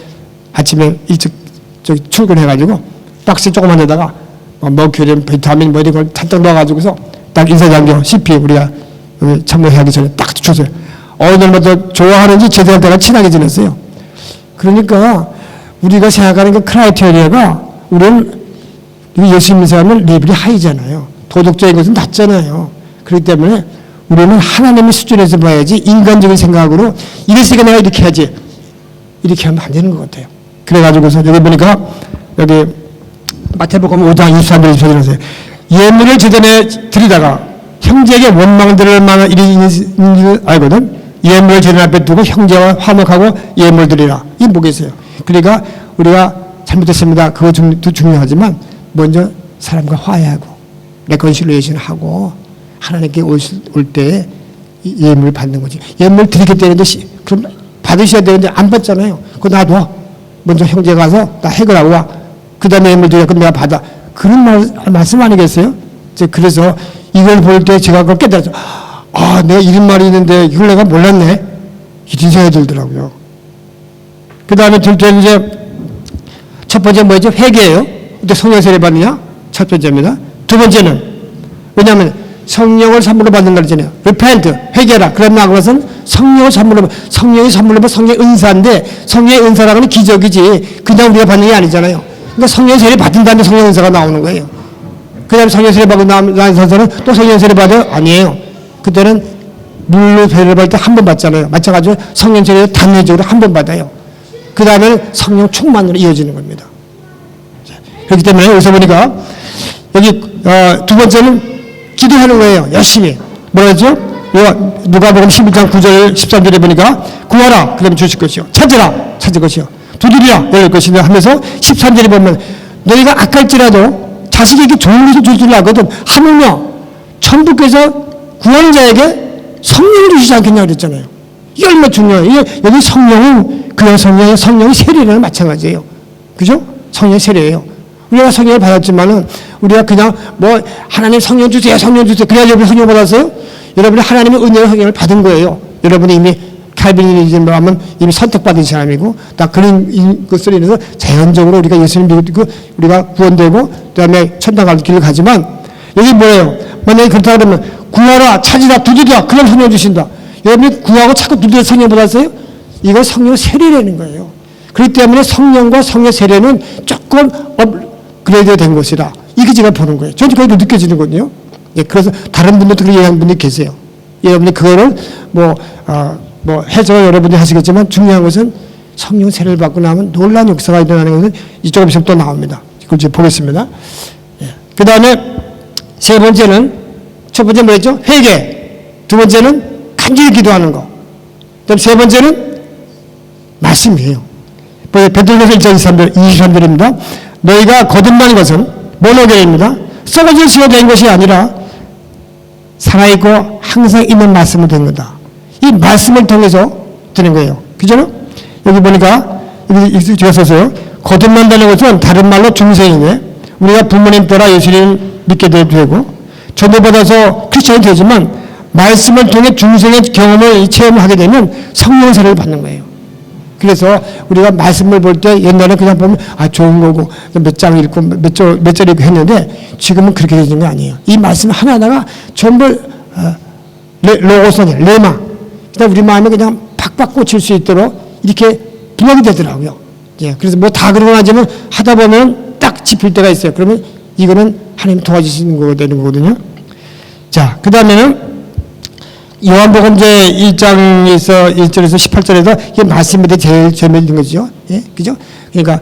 아침에 일찍 저기 출근해가지고 박스 조그만 데다가 머큐리움, 비타민 뭐 이런 걸 잔뜩 넣어가지고서 딱 인사장교 CP 우리가 여기 참여하기 전에 딱 줬어요. 어느날부터 좋아하는지 제대할 때가 친하게 지냈어요. 그러니까 우리가 생각하는 그 크라이테리아가 우리는 예수 믿는 사람은 레벨이 하이잖아요. 도덕적인 것은 낮잖아요. 그렇기 때문에 우리는 하나님의 수준에서 봐야지 인간적인 생각으로 이랬으니까 내가 이렇게 해야지 이렇게 하면 안 되는 것 같아요. 그래가지고서 여기 보니까 여기 마태복음 5장 23절 24절에서 예물을 제단에 드리다가 형제에게 원망을 들을 만한 일이 있는 줄 알거든. 예물을 제단 앞에 두고 형제와 화목하고 예물 드리라. 이게 뭐겠어요? 그러니까 우리가 잘못했습니다. 그것도 중요하지만 먼저 사람과 화해하고 레컨실레이션하고 하나님께 올 때 예물 받는 거지. 예물 드리게 되는데 그럼 받으셔야 되는데 안 받잖아요. 그거 놔둬. 먼저 형제 가서 나 해결하고 와. 그 다음에 예물 드려. 그럼 내가 받아. 그런 말씀 아니겠어요? 그래서 이걸 볼 때 제가 그걸 깨달았죠. 내가 이런 말이 있는데 이걸 내가 몰랐네. 이런 생각이 들더라고요. 그 다음에 둘째는 이제 첫 번째 뭐였죠? 회개예요. 근데 성령 세례 받느냐? 첫 번째입니다. 두 번째는 왜냐하면 성령을 선물로 받는 거 있잖아요. repent, 회개라. 그러면 그것은 성령을 선물로 성령이 선물로 받는 성령의 은사인데 성령의 은사라는 건 기적이지 그냥 우리가 받는 게 아니잖아요. 그러니까 성령 세례 받은 다음에 성령 은사가 나오는 거예요. 그 다음에 성령 세례 받고 나온 선수는 또 성령 세례 받아요? 아니에요. 그때는 물로 세례를 받을 때 한 번 받잖아요. 마찬가지로 성령 세례를 단회적으로 한 번 받아요. 그 다음에는 성령 충만으로 이어지는 겁니다. 그렇기 때문에 여기서 보니까 여기 두 번째는 기도하는 거예요. 열심히. 뭐라 했죠? 누가복음 11장 9절 13절에 보니까 구하라 그러면 주실 것이요. 찾으라 찾을 것이요. 두드리라 열릴 것이며 하면서 13절에 보면 너희가 악할지라도 자식에게 좋은 것을 줄 줄 알거든. 하물며 천부께서 구하는 자에게 성령을 주시지 않겠냐 그랬잖아요. 이게 얼마나 중요해요. 여기 성령은 그냥 성령의 세례는 마찬가지예요. 그죠? 성령의 세례예요. 우리가 성령을 받았지만은 우리가 그냥 뭐 하나님 성령 주세요 그래야 여러분이 성령 받았어요? 여러분이 하나님의 은혜로 성령을 받은 거예요. 여러분이 이미 칼빈이즘으로 하면 이미 선택받은 사람이고 다 그런 것을 인해서 자연적으로 우리가 예수님 믿고 우리가 구원되고 그다음에 천당 갈 길을 가지만 여기 뭐예요? 만약에 그렇다 그러면 구하라 찾으라 두드리라 그럼 성령 주신다. 여러분이 구하고 자꾸 두드려 성령 받았어요? 이거 성령 세례라는 거예요. 그렇기 때문에 성령과 성령 세례는 조금 업그레이드 된 것이다. 이게 제가 보는 거예요. 저는 그래도 느껴지는거든요. 예, 그래서 다른 분들도 그렇게 얘기하는 분들이 계세요. 여러분이 그거를 해석을 여러분이 하시겠지만 중요한 것은 성령 세례를 받고 나면 놀라운 역사가 일어나는 것은 이쪽에 또 나옵니다. 이걸 이제 보겠습니다. 예. 그 다음에 세 번째는 첫 번째 뭐였죠? 회개. 두 번째는 간절히 기도하는 거. 그다음 세 번째는 말씀이에요. 베드로전서 1장 23절입니다. 너희가 거듭난 것은 모노게입니다. 썩어질 수가 된 것이 아니라 살아있고 항상 있는 말씀을 된 거다. 이 말씀을 통해서 되는 거예요. 그죠? 여기 보니까 여기 제가 썼어요. 거듭난다는 것은 다른 말로 중생이네. 우리가 부모님 따라 예수님을 믿게 되고 전도받아서 크리스천이 되지만 말씀을 통해 중생의 경험을 체험하게 되면 성령 세례를 받는 거예요. 그래서 우리가 말씀을 볼 때 옛날에 그냥 보면 좋은 거고 몇 장 읽고 몇 절 읽고 했는데 지금은 그렇게 되는 거 아니에요. 이 말씀 하나하나가 전부 로고스냐 레마. 그다음 우리 마음에 그냥 팍팍 꽂힐 수 있도록 이렇게 분석이 되더라고요. 예, 그래서 뭐 다 그러고 나지만 하다 보면 딱 짚을 때가 있어요. 그러면 이거는 하나님 도와주시는 거가 되는 거거든요. 자, 그 다음에는 요한복음 제 1장에서 1절에서 18절에서 이게 말씀에 대해 제일 재미있는 거죠. 예, 그죠? 그러니까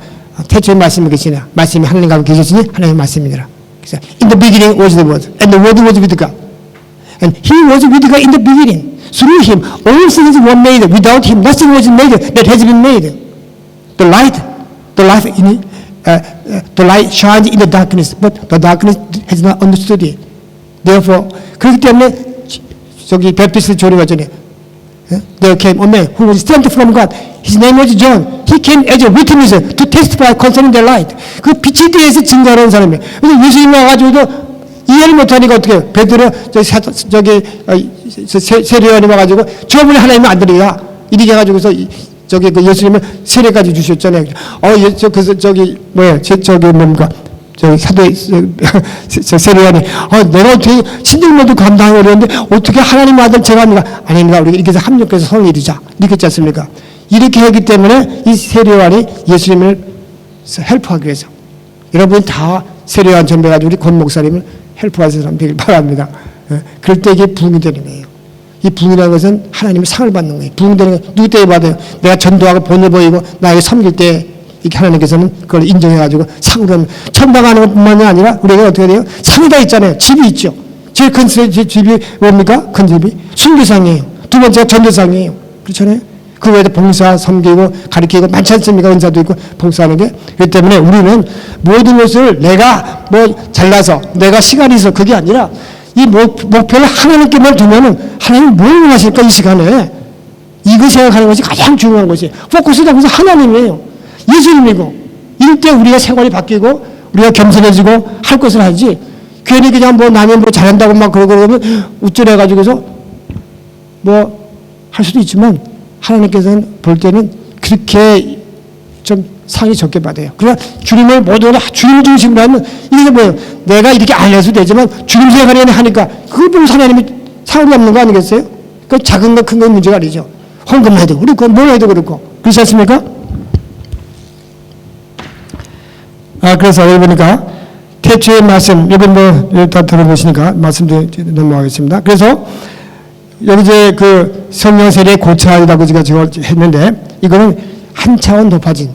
태초에 말씀이 계시냐, 말씀이 하나님과 함께 계셨으니 하나님의 말씀이니라. 그래서 in the beginning was the word, and the word was with God, and he was with God in the beginning. Through him, all things were made. Without him, nothing was made that has been made. The light shines in the darkness, but the darkness has not understood it. Therefore, 그렇기 때문에 저기 베프티스 조리가 전에 there came a man who was sent from God. His name was John. He came as a witness to testify concerning the light. 그 빛에 대해서 증거하는 사람이에요. 그래서 예수님 와가지고도 이해를 못하니까 어떻게 해요? 베드로 세례요한이 와가지고 저분이 하나님의 아들이야 이렇게 해가지고서 저기 그 예수님을 세례까지 주셨잖아요. 그래서 저기 뭐야 저기 뭡니까 저기 사도 세례요한이 내가 어떻게 신들모도 감당하기 어려운데 어떻게 하나님의 아들 제가 합니까? 아닙니다. 우리 이렇게 해서 합력해서 성을 이루자 이렇게 했지 않습니까? 이렇게 했기 때문에 이 세례요한이 예수님을 헬프하기 위해서 여러분이 다 세례요한 전배가지고 우리 권 목사님을 헬프하는 사람 되길 바랍니다. 그럴 때 이게 부흥이 되는 거예요. 이 부흥이라는 것은 하나님의 상을 받는 거예요. 부흥 되는 거 누구 때에 받아요? 내가 전도하고 본을 보이고 나에게 섬길 때 이렇게 하나님께서는 그걸 인정해가지고 상으로 하면 천당하는 것뿐만이 아니라 우리가 어떻게 돼요? 상이 다 있잖아요. 집이 있죠. 제일 큰 집이 뭡니까? 큰 집이 순교상이에요. 두 번째가 전도상이에요. 그렇잖아요. 그 외에도 봉사, 섬기고 가르치고 많지 않습니까? 은사도 있고 봉사하는 게. 그렇기 때문에 우리는 모든 것을 내가 뭐 잘나서 내가 시간이 있어 그게 아니라 이 목표를 하나님께만 두면은 하나님 뭘 원하실까 이 시간에 이거 생각하는 것이 가장 중요한 것이에요. 포커스가 그래서 하나님이에요. 예수님이고 이럴 때 우리가 생활이 바뀌고 우리가 겸손해지고 할 것을 하지 괜히 그냥 뭐 남이 뭐 잘한다고 막 그러면 우쭐해가지고서 뭐 할 수도 있지만 하나님께서는 볼 때는 그렇게 좀 상이 적게 받아요. 그러나 주님을 모두 주님 중심으로 하면 이게 뭐예요? 내가 이렇게 안 해도 되지만 주님 생각을 하니까 그걸 보고 하나님이 상을 받는 거 아니겠어요? 그 작은 거 큰 거 문제가 아니죠. 헌금해도 그렇고 뭘 해도 그렇고 그렇지 않습니까? 그래서 여기 보니까 태초의 말씀 여기 뭐 다 들어보시니까 말씀도 넘어가겠습니다. 그래서 여기 이제 그 성령 세례 고차이라고 제가 했는데 이거는 한 차원 높아진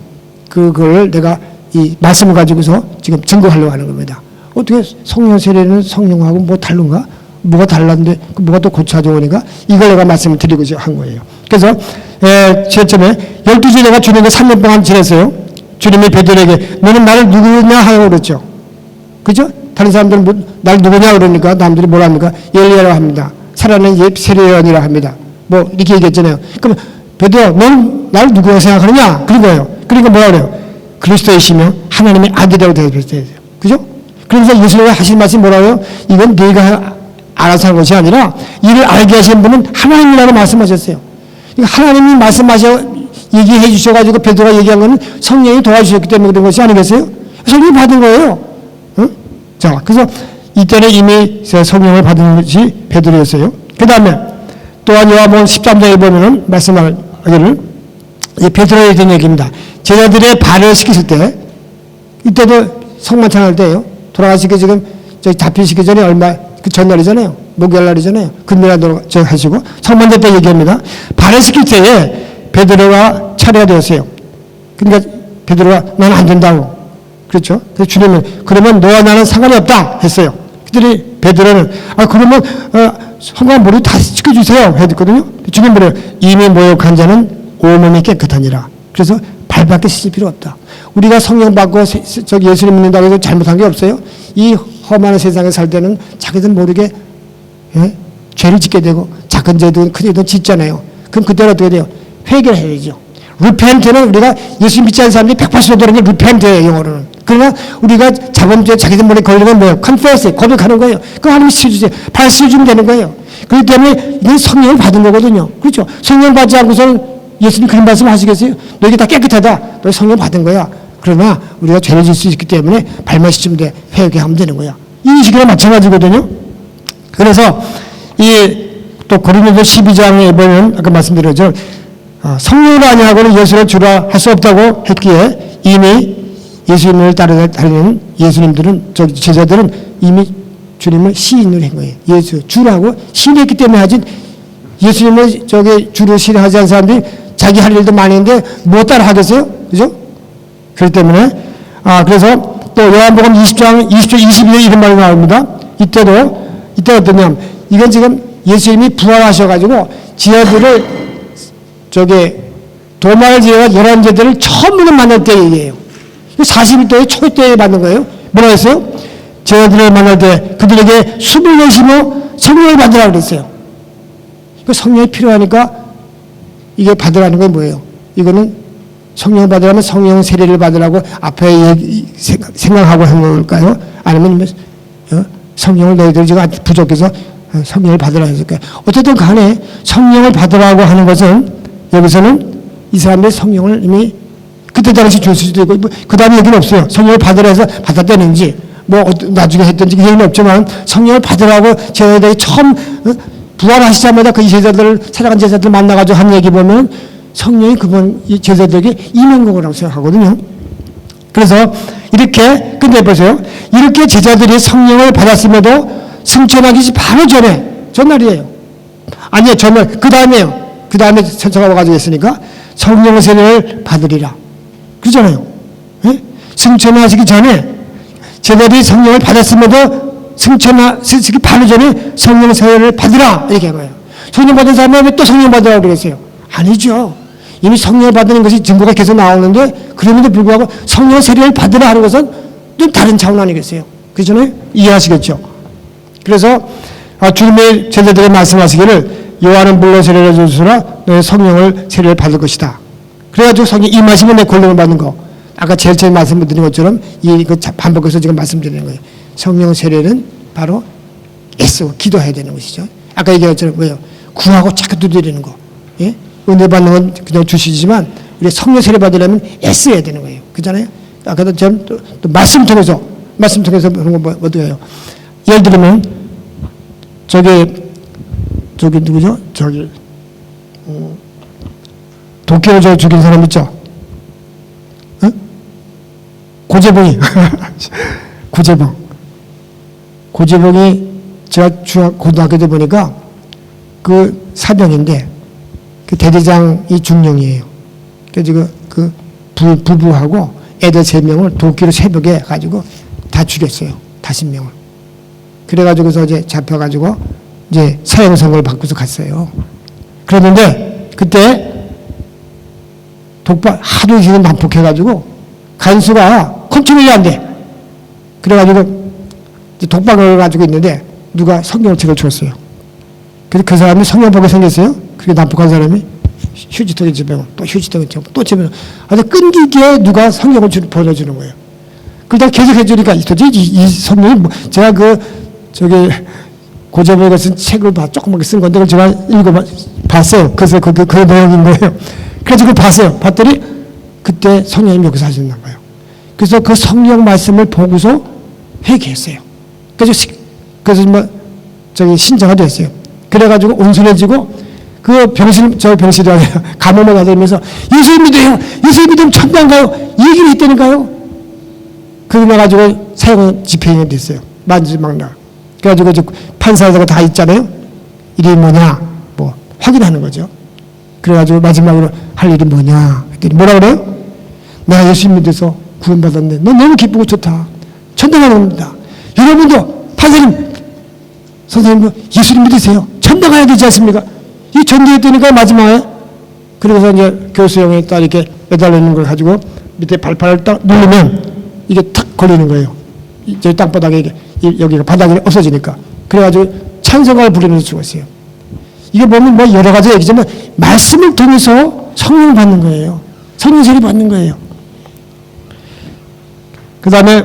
그걸 내가 이 말씀을 가지고서 지금 증거하려고 하는 겁니다. 어떻게 성령 세례는 성령하고 뭐 다른가? 뭐가 달랐는데 뭐가 또 고차져 오니까 이걸 내가 말씀을 드리고자 한 거예요. 그래서 처음에 12주내가 주님과 3년 동안 지냈어요. 주님이 베드로에게 너는 나를 누구냐 하고 그랬죠. 그죠? 다른 사람들은 날 누구냐 그러니까 남들이 뭐라 합니까? 엘리야라고 합니다. 살아난 세례요한이라 합니다. 뭐 이렇게 얘기했잖아요. 그럼 베드로 너는 나를 누구라고 생각하느냐? 그런 거예요. 그러니까 뭐라 그래요? 그리스도이시며 하나님의 아들이라고 대답했어요. 그죠? 그러면서 예수님이 하신 말씀이 뭐라고요? 이건 네가 알아서 한 것이 아니라 이를 알게 하신 분은 하나님이라고 말씀하셨어요. 그러니까 하나님이 말씀하셔 얘기해 주셔가지고 베드로가 얘기한 거는 성령이 도와주셨기 때문에 그런 것이 아니겠어요? 성령이 받은 거예요. 응? 자, 그래서 이때는 이미 성령을 받은 것이 베드로였어요. 그 다음에 또한 요한복음 13장에 보면은 말씀하기를 베드로에 대한 얘기입니다. 제자들의 발을 씻기실 때 이때도 성만찬할 때예요. 돌아가시기 지금 저희 잡히시기 전에 얼마 그 전날이잖아요. 목요일날이잖아요. 금요일날 하시고 성만찬 때 얘기합니다. 발을 씻길 때에 베드로가 차례가 되었어요. 그러니까 베드로가 난 안 된다고. 그렇죠? 그래서 주님은 그러면 너와 나는 상관이 없다 했어요. 그들이 베드로는 그러면 성관 머리 다 씻겨주세요 했거든요. 주님 뭐래요? 이미 모욕한 자는 온몸이 깨끗하니라. 그래서 발밖에 씻을 필요 없다. 우리가 성령 받고 저기 예수님 믿는다고 해서 잘못한 게 없어요. 이 험한 세상에 살 때는 자기들 모르게 죄를 짓게 되고 작은 죄든 큰 죄든 짓잖아요. 그럼 그때는 어떻게 돼요? 회개해야죠. repent는 우리가 예수 믿지 않는 사람들이 180도 도는 게 repent예요, 영어로는. 그러나 우리가 자범죄 자기들 머리에 걸리는 건 뭐예요? confess, 고백하는 거예요. 그거 하나님이 씻어주세요. 발 씻어주면 되는 거예요. 그렇기 때문에 이건 성령을 받은 거거든요. 그렇죠? 성령 받지 않고서는 예수님 그런 말씀 하시겠어요? 너에게 다 깨끗하다. 너 성령 받은 거야. 그러나 우리가 죄를 질 수 있기 때문에 발만 씻으면 돼. 회개하면 되는 거야. 이 식이랑 마찬가지거든요. 그래서 또 고린도서 12장에 보면 아까 말씀드렸죠. 성령을 아니하고는 예수를 주라 할 수 없다고 했기에 이미 예수님을 따르는 예수님들은 제자들은 이미 주님을 시인을 한 거예요. 예수 주라고 시인했기 때문에 하지 예수님을 주로 시인하지 않은 사람들이 자기 할 일도 많이 있는데 뭐 따라 하겠어요? 그죠? 그렇기 때문에 그래서 또 요한복음 20장 22절 이런 말이 나옵니다. 이때 어떠냐면 이건 지금 예수님이 부활하셔가지고 제자들을 도마를 지어가 11제자들을 처음으로 만날 때 얘기예요. 40일도의 초 때에 만난 거예요. 뭐라 했어요? 제자들을 만날 때 그들에게 숨을 내쉬며 성령을 받으라고 그랬어요. 그 성령이 필요하니까 이게 받으라는 건 뭐예요? 이거는 성령을 받으라면 성령 세례를 받으라고 앞에 생각하고 한 걸까요? 아니면 성령을 너희들 지금 부족해서 성령을 받으라 했을까요? 어쨌든 간에 성령을 받으라고 하는 것은 여기서는 이 사람들의 성령을 이미 그때 당시 줄 수도 있고 그 다음에 얘기는 없어요. 성령을 받으라 해서 받았다는지 나중에 했던지 그 얘기는 없지만 성령을 받으라고 제자들이 처음 부활하시자마자 그 제자들을 찾아간 제자들 만나가지고 한 얘기 보면 성령이 이 제자들에게 임한 거라고 생각하거든요. 그래서 이렇게 끝내보세요. 이렇게 제자들이 성령을 받았음에도 승천하기 바로 전날이에요. 아니요, 전날 그 다음에 천사가 와가지고 했으니까 성령 세례를 받으리라. 그러잖아요. 예? 승천하시기 전에 제자들이 성령을 받았음에도 승천하시기 바로 전에 성령 세례를 받으라 이렇게 한 거예요. 성령 받은 사람이 왜 또 성령 받으라고 그랬어요? 아니죠. 이미 성령을 받는 것이 증거가 계속 나오는데 그럼에도 불구하고 성령 세례를 받으라 하는 것은 또 다른 차원 아니겠어요? 그렇잖아요? 이해하시겠죠? 그래서 주님의 제자들이 말씀하시기를 요한은 물로 세례를 주시라 너의 성령을 세례를 받을 것이다. 그래가지고 성령 임하시면 내 권능을 받는 거. 아까 제일 처음 말씀드린 것처럼 반복해서 지금 말씀드리는 거예요. 성령 세례는 바로 애쓰고 기도해야 되는 것이죠. 아까 얘기한 것처럼 뭐예요? 구하고 자꾸 두드리는 거. 예? 은혜 받는 건 그냥 주시지만 우리 성령 세례 받으려면 애써야 되는 거예요. 그렇잖아요? 아까도 또 말씀 통해서 그런 거 어떻게 해요? 예를 들면 저기 누구죠? 도끼로 죽인 사람 있죠? 응? 고재봉이 제가 고등학교 때 보니까 그 사병인데 그 대대장이 중령이에요. 그래서 그 부부하고 애들 3명을 도끼로 새벽에 가지고 다 죽였어요. 50명을. 그래가지고서 이제 잡혀가지고 이제 사형 선고를 받고서 갔어요. 그랬는데 그때 하도 지금 난폭해가지고 간수가 컨트롤이 안 돼. 그래가지고 이제 독박을 가지고 있는데 누가 성경책을 줬어요. 그래서 그 사람이 성경 보게 생겼어요. 그렇게 난폭한 사람이 휴지통에 집어넣고 또 휴지통에 또 집어넣고 아주 끈기게 누가 성경을 보여주는 거예요. 그러다 계속 해주니까 이 성경이 제가 고재봉이가 쓴 책을 조그맣게 쓴 건데 그걸 제가 봤어요. 그래서 그 내용인 거예요. 그래서 그걸 봤어요. 봤더니 그때 성령님이 여기서 하셨나 봐요. 그래서 그 성령 말씀을 보고서 회개했어요. 그래서 신자가 됐어요. 그래가지고 온순해지고 그 병실이 감옥을 가다니면서 예수 믿어요. 예수 믿으면 천당 가요. 이 얘기를 했다니까요. 그러고 나가지고 사형 집행이 됐어요. 마지막 날. 그래가지고 판사가 다 있잖아요. 이름이 뭐냐 확인하는 거죠. 그래가지고 마지막으로 할 일이 뭐냐 했더니 뭐라 그래요? 내가 예수 믿어서 구원받았네. 너 너무 기쁘고 좋다. 천당 가는 겁니다. 여러분도 판사님 선생님도 예수님 믿으세요. 천당 가야 되지 않습니까? 이 전도했다니까 마지막에. 그러고서 이제 교수형에 딱 이렇게 매달려 있는 걸 가지고 밑에 발판을 딱 누르면 이게 탁 걸리는 거예요. 저 땅바닥에 여기가 바닥이 없어지니까. 그래가지고 찬송가를 부르면서 죽었어요. 이게 보면 여러 가지 얘기지만 말씀을 통해서 성령을 받는 거예요. 성령 세례 받는 거예요. 그 다음에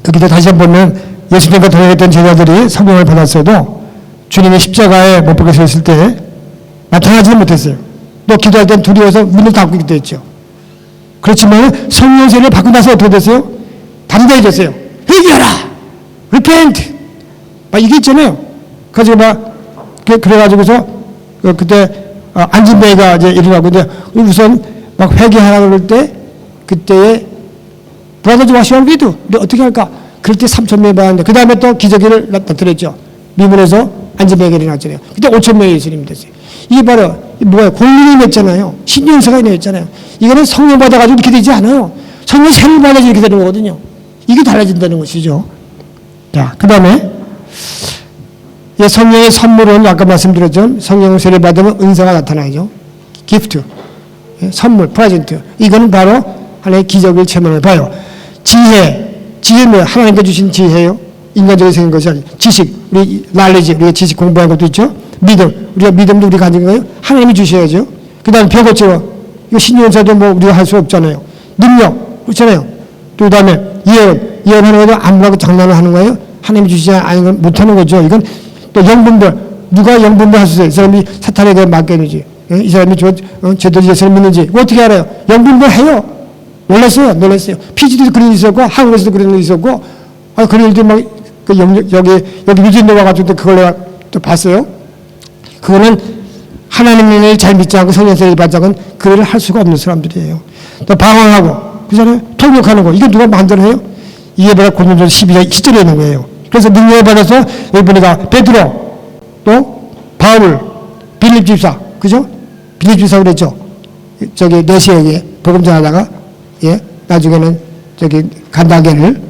여기도 다시 한번 보면 예수님과 동행했던 제자들이 성령을 받았어도 주님이 십자가에 못 박혀 서 있을 때 나타나지는 못했어요. 또 기도할 땐 두려워서 문을 닫고 기도했죠. 그렇지만 성령 세례를 받고 나서 어떻게 됐어요? 담대해졌어요. 회개하라! repent! 막 이게 있잖아요. 그래서 그래가지고서 그때 안진뱅이가 이제 일어나고 이제 우선 막 회개하라고 그럴 때 그때에 브라더즈 와시원 위드 어떻게 할까? 그럴 때 3,000명이 받았는데 그 다음에 또 기저귀를 나타냈죠. 미문에서 안진뱅이가 일어났잖아요. 그때 5,000명이 예수님이 됐어요. 이게 바로 뭐예요? 공민이 맺잖아요. 신령사가 맺잖아요. 이거는 성령 받아가지고 이렇게 되지 않아요. 성령 세례를 받아서 이렇게 되는 거거든요. 이게 달라진다는 것이죠. 자, 그 다음에 성령의 선물은 아까 말씀드렸죠. 성령 세례 받으면 은사가 나타나죠. 기프트, 선물, 프레젠트. 이거는 바로 하나의 기적을 체험을 봐요. 지혜는 뭐예요? 하나님께 주신 지혜예요. 인간적으로 생긴 것이 아니에요. 지식, 우리 날리지, 우리가 지식 공부한 것도 있죠. 믿음, 우리가 믿음도 우리가 가진 거예요. 하나님이 주셔야죠. 그 다음에 벼고치고, 이거 신용사도 뭐 우리가 할 수 없잖아요. 능력, 그렇잖아요. 또 그 다음에 예언하는 것도 아무나 장난을 하는 거예요. 하나님이 주시지 않은 건 못하는 거죠. 이건 또 영분별, 누가 영분별 할 수 있어요? 이 사람이 사탄에게 맡겼는지, 이 사람이 제대로 예수를 믿는지, 이거 어떻게 알아요? 영분별 해요. 놀랐어요. 피지도 그런 일이 있었고, 한국에서도 그런 일이 있었고, 그런 일도 막, 여기 유진도 와가지고 그걸 내가 또 봤어요. 그거는 하나님을 잘 믿지 않고 성령세례를 받지 않고 그 일을 할 수가 없는 사람들이에요. 또 방황하고, 그잖아요. 통역하는 거. 이게 누가 만들어요? 이게 바로 고린도서 12장 10절에 있는 거예요. 그래서 능력을 받아서 여기 보니까 베드로, 또 바울, 빌립 집사, 그죠? 빌립 집사 그랬죠? 저기 내시에게 복음 전하다가, 나중에는 저기 간다게를,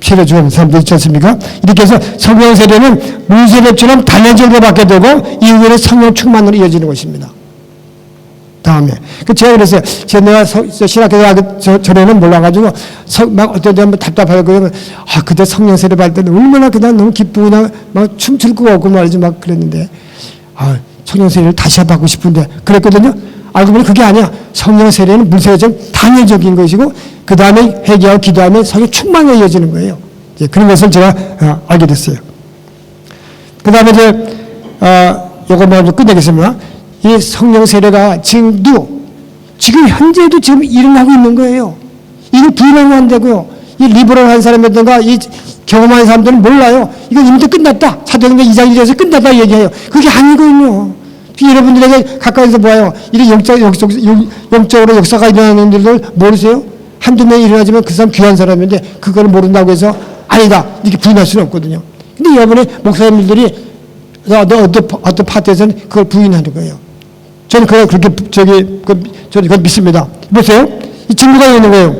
실어주는 사람들 있지 않습니까? 이렇게 해서 성령 세례는 물세례처럼 단연적으로 받게 되고 이후에는 성령 충만으로 이어지는 것입니다. 다음에 제가 그랬어요. 내가 신학교 전에는 몰라가지고 막 어떤 데 한번 답답하고 그러면 그때 성령 세례 받을 때는 얼마나 그냥 너무 기쁘고 그냥 막 춤출 거 없고 말이지 막 그랬는데 성령 세례를 다시 받고 싶은데 그랬거든요. 알고 보니 그게 아니야. 성령 세례는 물세례처럼 단연적인 것이고 그 다음에 회개하고 기도하면 성령 충만으로 이어지는 거예요. 그런 것을 제가 알게 됐어요. 그 다음에 이것만 좀 끝내겠습니다. 이 성령 세례가 지금 현재도 지금 일어나고 있는 거예요. 이거 부인하면 안 되고요. 이 리버럴한 사람이든가 이 경험한 사람들은 몰라요. 이건 이미 끝났다. 사도행전 2장 1절에서 끝났다 얘기해요. 그게 아니거든요. 여러분들에게 가까이서 보아요. 이런 영적으로 역사가 일어나는 일들 모르세요? 한두 명이 일어나지만 그 사람 귀한 사람인데 그걸 모른다고 해서 아니다. 이렇게 부인할 수는 없거든요. 근데 이번에 목사님들이 어떤 파트에서는 그걸 부인하는 거예요. 저는 저는 그걸 믿습니다. 보세요. 이 증거가 있는 거예요.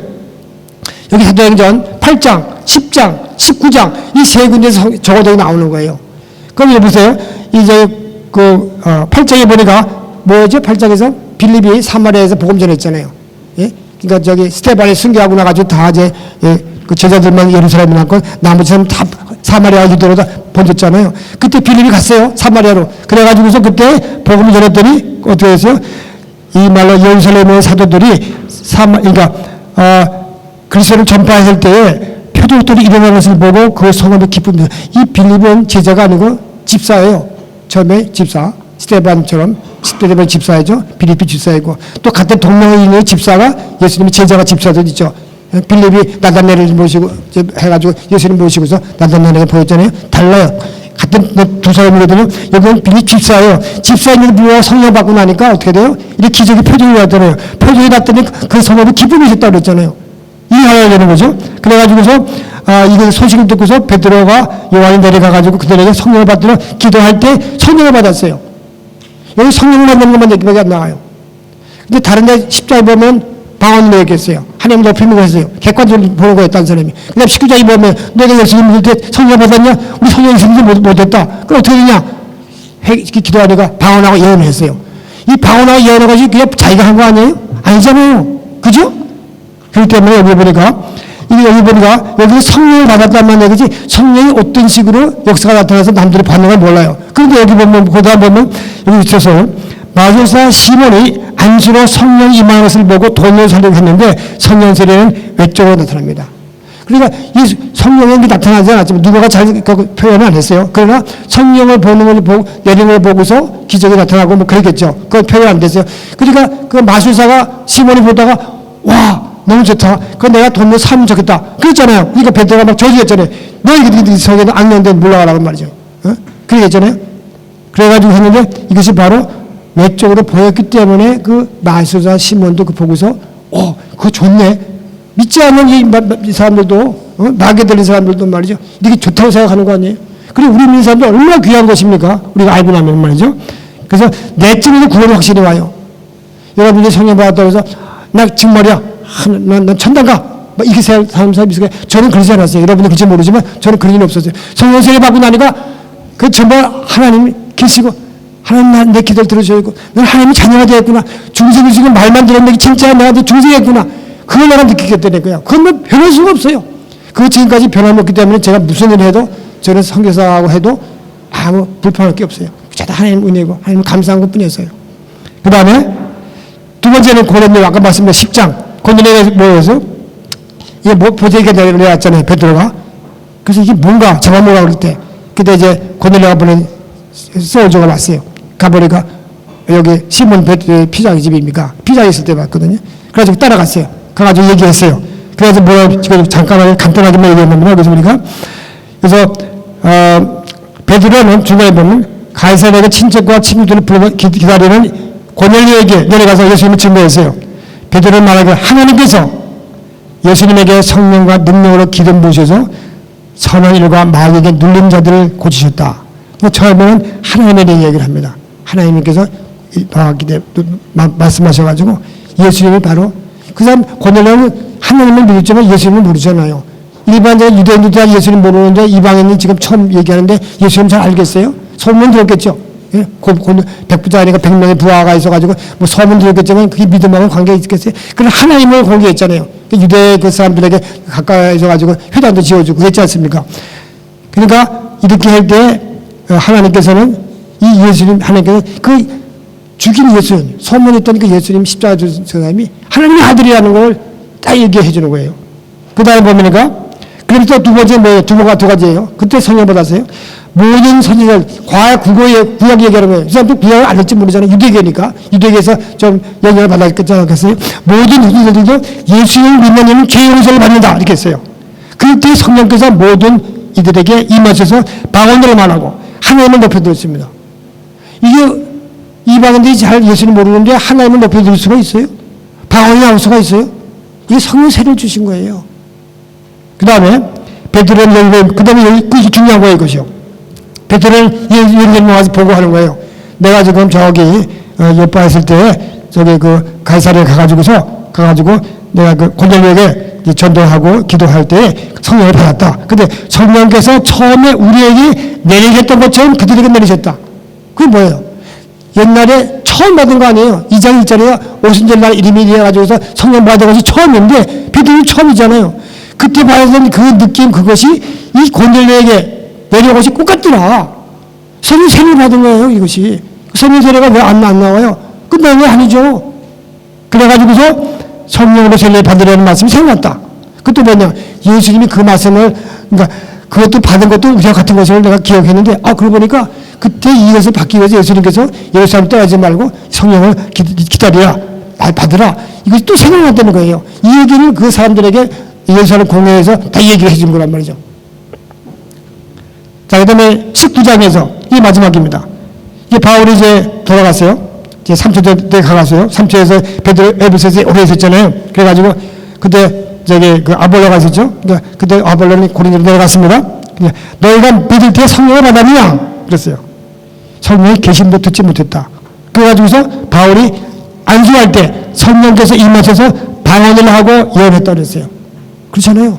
여기 사도행전 8장, 10장, 19장 이 세 군데에서 적어도 나오는 거예요. 그럼 여기 보세요. 이제 8장에 보니까 뭐죠? 8장에서 빌립이 사마리아에서 복음 전했잖아요. 그러니까 스테반이 순교하고 나가지고 다 그 제자들만 예루살렘에 남고 나머지 사람 다 사마리아 유대로 다 번졌잖아요. 그때 빌립이 갔어요. 사마리아로. 그래가지고서 그때 복음을 전했더니 어떻게 했어요? 이 말로 예루살렘의 사도들이 그리스도를 전파했을 때에 표적들이 일어나는 것을 보고 그 성함이 기쁩니다. 이 빌립은 제자가 아니고 집사예요. 처음에 집사. 스테반처럼 스테반 집사이죠. 빌립이 집사이고 또 같은 동명에 있는 집사가 예수님의 제자가 집사도 있죠. 빌립이 나다나엘을 모시고 해가지고 예수님 모시고서 나다나엘에게 보였잖아요. 달라요. 같은 두 사람이거든요. 여기는 빌립 집사예요. 집사님이 불러와 성령 받고 나니까 어떻게 돼요? 이렇게 기적이 표정이 났잖아요. 표정이 났더니 그 성령이 기쁨이 있었다고 그랬잖아요. 이해해야 되는 거죠. 그래가지고서 이거 소식을 듣고서 베드로가 요한이 내려가가지고 그들에게 성령을 받으러 기도할 때 성령을 받았어요. 여기 성령을 받는 것만 얘기밖에 안 나와요. 근데 다른 데 10장에 보면 방언을 얘기했어요. 하나님 높이는 했어요. 객관적으로 보는 거예요, 딴 사람이. 그 다음 19장에 보면 너희가 예수님 믿을 때 성령 받았냐? 우리 성령 있으면 못했다. 그럼 어떻게 되냐? 기도하다가 방언하고 예언을 했어요. 이 방언하고 예언한 것이 그냥 자기가 한 거 아니에요? 아니잖아요. 그죠? 그렇기 때문에 여기 보니까 여기 성령을 받았다는 얘기지 성령이 어떤 식으로 역사가 나타나서 남들의 반응을 몰라요. 그런데 여기 보면 그다음 보면 여기 있어서 마술사 시몬이 안수로 성령이 임하는 것을 보고 돈을 살려고 했는데 성령 세례는 외적으로 나타납니다. 그러니까 이 성령이 나타나지 않았지만 누가가 잘 표현을 안 했어요. 그러나 성령을 보는 걸 보고 내리는 걸 보고서 기적이 나타나고 뭐 그랬겠죠. 그건 표현 안 됐어요. 그러니까 그 마술사가 시몬이 보다가 와 너무 좋다. 그건 내가 돈을 사면 좋겠다. 그랬잖아요. 그러니까 베드로가 막 저주했잖아요. 너희 성에는 악령된 물러가라고 말이죠. 어? 그랬잖아요. 그래가지고 했는데 이것이 바로 외적으로 보였기 때문에 그 마술사 시몬도 그 보고서 그거 좋네. 믿지 않는 이 사람들도 마귀에 들린 사람들도 말이죠. 이게 좋다고 생각하는 거 아니에요? 그리고 우리 믿는 사람들 얼마나 귀한 것입니까? 우리가 알고 나면 말이죠. 그래서 내쯤에도 구원이 확실히 와요. 여러분들이 성령 받았다고 해서 나 정말이야. 난 천당 가. 이렇게 생각하는 사람이 있어요. 저는 그러지 않았어요. 여러분들 그렇지 모르지만 저는 그런 일이 없었어요. 성령 세례 받고 나니까 그 정말 하나님이 계시고 하나님 내 기도를 들어주시고 난 하나님의 자녀가 되었구나. 중생이 지금 말만 들었는데 진짜 내가 중생이었구나. 그걸 내가 느끼겠다는 거야. 그건 뭐 변할 수가 없어요. 그 지금까지 변함없기 때문에 제가 무슨 일을 해도 저는 선교사하고 해도 아무 불편할 게 없어요. 다 하나님 은혜고 하나님 감사한 것뿐이었어요. 그 다음에 두 번째는 고린도 아까 말씀드린 10장 고린도에 모여서 이게 뭐 보자기가 내려왔잖아요. 베드로가. 그래서 이게 뭔가 제가 뭐가 그럴 때 그때 이제 고린도가 보낸 소울저가 왔어요. 가보니까 여기 시몬 피자의 집입니까? 피자에 있을 때 봤거든요. 그래가지고 따라갔어요. 가가지고 얘기했어요. 그래서 뭐라 지금 잠깐만 간단하게만 얘기했는데 그래서 우리가 그래서 베드로는 중간에 보면 가이사랴의 친척과 친구들을 부르고 기다리는 고넬료에게 내려가서 예수님을 증거했어요. 베드로는 말하기를 하나님께서 예수님에게 성령과 능력으로 기름 부으셔서 선한 일과 마귀에게 눌린 자들을 고치셨다. 처음에는 하나님에 대한 얘기를 합니다. 하나님께서 말씀하셔가지고 예수님이 바로 그 사람 고넬료는 하나님을 믿었지만 예수님을 모르잖아요. 일반적인 유대인들도 예수님 모르는데 이방인이 지금 처음 얘기하는데 예수님 잘 알겠어요? 소문 들었겠죠. 예? 백부장이니까 100명의 부하가 있어가지고 뭐 소문 들었겠지만 그게 믿음하고 관계가 있겠어요? 그럼 하나님을 공개했잖아요. 유대 그 사람들에게 가까이 있어가지고 회당도 지어주고 그랬지 않습니까? 그러니까 이렇게 할 때 하나님께서는 이 예수님 하나님께서 그 죽인 예수님 소문했던 그 예수님 십자가 주신 사람이 하나님의 아들이라는 걸 딱 얘기해 주는 거예요. 그 다음에 보면니까 그럼 또 두 번째 뭐예요? 두 가지예요. 그때 성령 받았어요. 모든 선지자들 구약 얘기하는 거예요. 이 사람도 구약을 안 할지 모르잖아요. 유대계니까 유대계에서 좀 영향을 받았겠어요. 모든 선지자들도 예수님을 믿는 이는 죄 용서를 받는다 이렇게 했어요. 그때 성령께서 모든 이들에게 임하셔서 방언으로 말하고 하나님을 높여드렸습니다. 이게 이방인들이 잘 예수님 모르는데 하나님을 높여드릴 수가 있어요? 방언이 나올 수가 있어요? 이게 성령 세례를 주신 거예요. 그 다음에 베드로는 그 다음에 여기 중요한 거예요. 이것이요. 베드로는 예수님을 와서 보고하는 거예요. 내가 지금 저기 요파 있을 때 저기 그 가이사랴에 가가지고 내가 그 고넬료에게 전도하고 기도할 때 성령을 받았다. 근데 성령께서 처음에 우리에게 내리셨던 것처럼 그들에게 내리셨다. 그게 뭐예요? 옛날에 처음 받은 거 아니에요. 2장 1절에 오순절날 이름이 되어가지고서 성령 받은 것이 처음인데 베드로는 처음이잖아요. 그때 받았던 그 느낌 그것이 이 고넬료에게 내려온 것이 똑같더라. 성령 세례를 받은 거예요. 이것이. 성령 세례가 왜 안 나와요? 끝난 게 아니죠. 그래가지고서 성령으로 세례를 받으려는 말씀이 생각났다. 그것도 뭐냐? 예수님이 그 말씀을 그러니까 그것도 받은 것도 우리와 같은 것을 내가 기억했는데 그러고 보니까 그때 이것을 받기 위해서 예수님께서 예루살렘 떠나지 말고 성령을 기다리라 받으라 이것이 또 생각났다는 거예요. 이 얘기를 그 사람들에게 예루살렘 공회에서 다 얘기를 해준 거란 말이죠. 자, 그 다음에 19장에서 이게 마지막입니다. 이게 바울이 이제 돌아갔어요. 이제 3초 때 가갔어요. 3초에서 베드로 에베소서에 오래 있었잖아요. 그래가지고 그때 저기 그 아볼로가 있었죠. 그러니까 그때 아볼로는 고린도로 내려갔습니다. 너희가 믿을 때 성령을 받았느냐? 그랬어요. 성령의 계심도 듣지 못했다. 그래가지고서 바울이 안수할 때 성령께서 임하셔서 방언을 하고 예언했다 그랬어요. 그렇잖아요.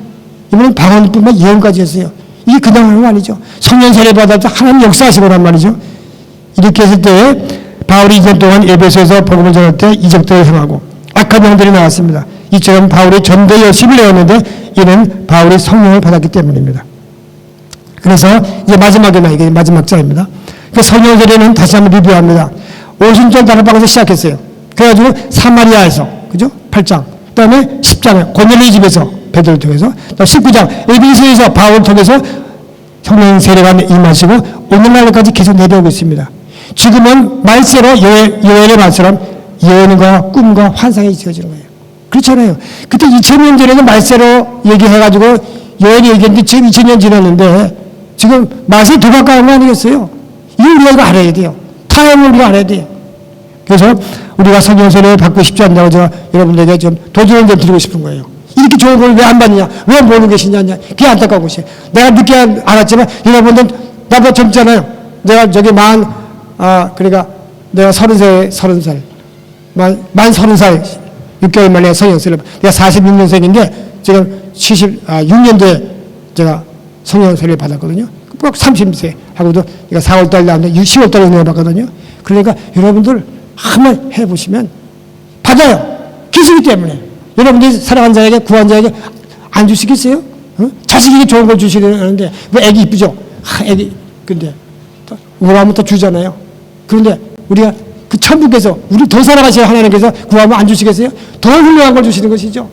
이번엔 방언뿐만 예언까지 했어요. 이게 그냥 하는 거 아니죠. 성령 세례 받아서 하나님 역사하시고란 말이죠. 이렇게 했을 때 바울이 2년 동안 에베소에서 복음을 전할 때 이적들을 행하고 악한 영들이 나왔습니다. 이처럼 바울이 전도에 열심히 내었는데 이는 바울이 성령을 받았기 때문입니다. 그래서 이제 마지막에 이게 마지막 장입니다. 그 성령 세례는 다시 한번 리뷰합니다. 오순절 다락방에서 시작했어요. 그래가지고 사마리아에서 그죠? 8장. 그 다음에 10장에 고넬료 집에서 베드로를 통해서, 또 19장 에베소에서 바울을 통해서 성령 세례가 임하시고 오늘날까지 계속 내려오고 있습니다. 지금은 말세로 요엘의 말처럼 예언과 꿈과 환상이 지어지는 거예요. 그렇잖아요. 그때 2000년 전에는 말세로 얘기해가지고 요엘이 얘기했는데 지금 2000년 지났는데 지금 말세 더 가까운 거 아니겠어요? 이걸 우리가 알아야 돼요. 타임을 우리가 알아야 돼요. 그래서 우리가 성령 세례를 받고 싶지 않다고 제가 여러분들에게 좀 도전을 좀 드리고 싶은 거예요. 이렇게 좋은 걸 왜 안 받느냐? 왜 모르고 계시냐? 그게 안타까운 것이에요. 내가 늦게 알았지만 여러분들 나보다 젊잖아요. 내가 저기 그러니까 내가 30살 만 30살 6개월 만에 성령 세례를 내가 46년생인데 지금 76년도에 제가 성령 세례를 받았거든요. 꼭 30세 하고도 내가 4월달 나왔는데 10월달에 은혜를 받거든요. 그러니까 여러분들 한번 해보시면 받아요. 기술이기 때문에. 여러분들이 사랑하는 자에게 구한 자에게 안 주시겠어요? 어? 자식에게 좋은 걸 주시려는데 뭐 애기 이쁘죠? 애기 근데 우울하면 또 주잖아요. 그런데 우리가 그 천국에서 우리 더 살아가셔야 하나님께서 구하면 안 주시겠어요? 더 훌륭한 걸 주시는 것이죠.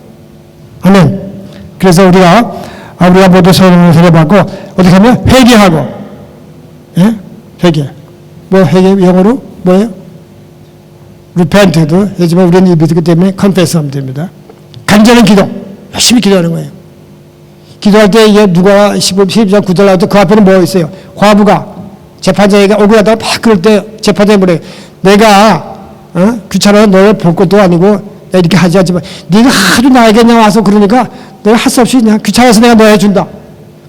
아멘. 그래서 우리가 모두 성령 세례 받고 어떻게 하면 회개하고, 예? 회개. 뭐 회개 영어로 뭐예요? repent도 하지만 우리는 이 믿기 때문에 confess하면 됩니다. 간절한 기도, 열심히 기도하는 거예요. 기도할 때 이게 누가 12장 9절 나올 때 그 앞에는 뭐 있어요? 과부가 재판장에게 억울하다가 막 그럴 때 재판장이 뭐래요? 내가 귀찮아서 너를 볼 것도 아니고 내가 이렇게 하지 않지만 네가 하도 나에게 그냥 와서 그러니까 내가 할 수 없이 그냥 귀찮아서 내가 너 해준다.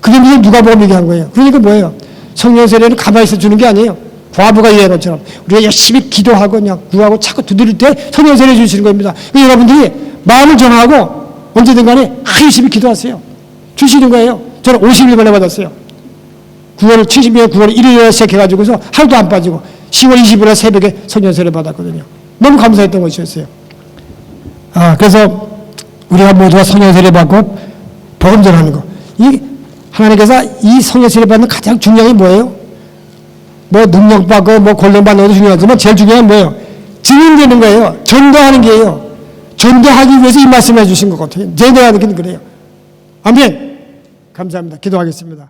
그게 누가 보면 얘기한 거예요. 그러니까 뭐예요? 성령 세례는 가만히 있어 주는 게 아니에요. 과부가 이해한 것처럼 우리가 열심히 기도하고 그냥 구하고 자꾸 두드릴 때 성령 세례 주시는 겁니다. 여러분들이 마음을 정하고 언제든 간에 열심히 기도하세요. 주시는 거예요. 저는 50일 만에 받았어요. 9월 70일 9월 1일에 시작해가지고서 하루도 안 빠지고 10월 20일에 새벽에 성령 세례 받았거든요. 너무 감사했던 것이었어요. 그래서 우리가 모두가 성령 세례 받고 복음 전하는 거. 하나님께서 이 성령 세례 받는 가장 중요한 게 뭐예요? 뭐 능력 받고 뭐 권능 받는 것도 중요하지만 제일 중요한 건 뭐예요? 증인되는 거예요. 전도하는 게예요. 전도하기 위해서 이 말씀을 해주신 것 같아요. 제대로 하는 게 그래요. 아멘. 감사합니다. 기도하겠습니다.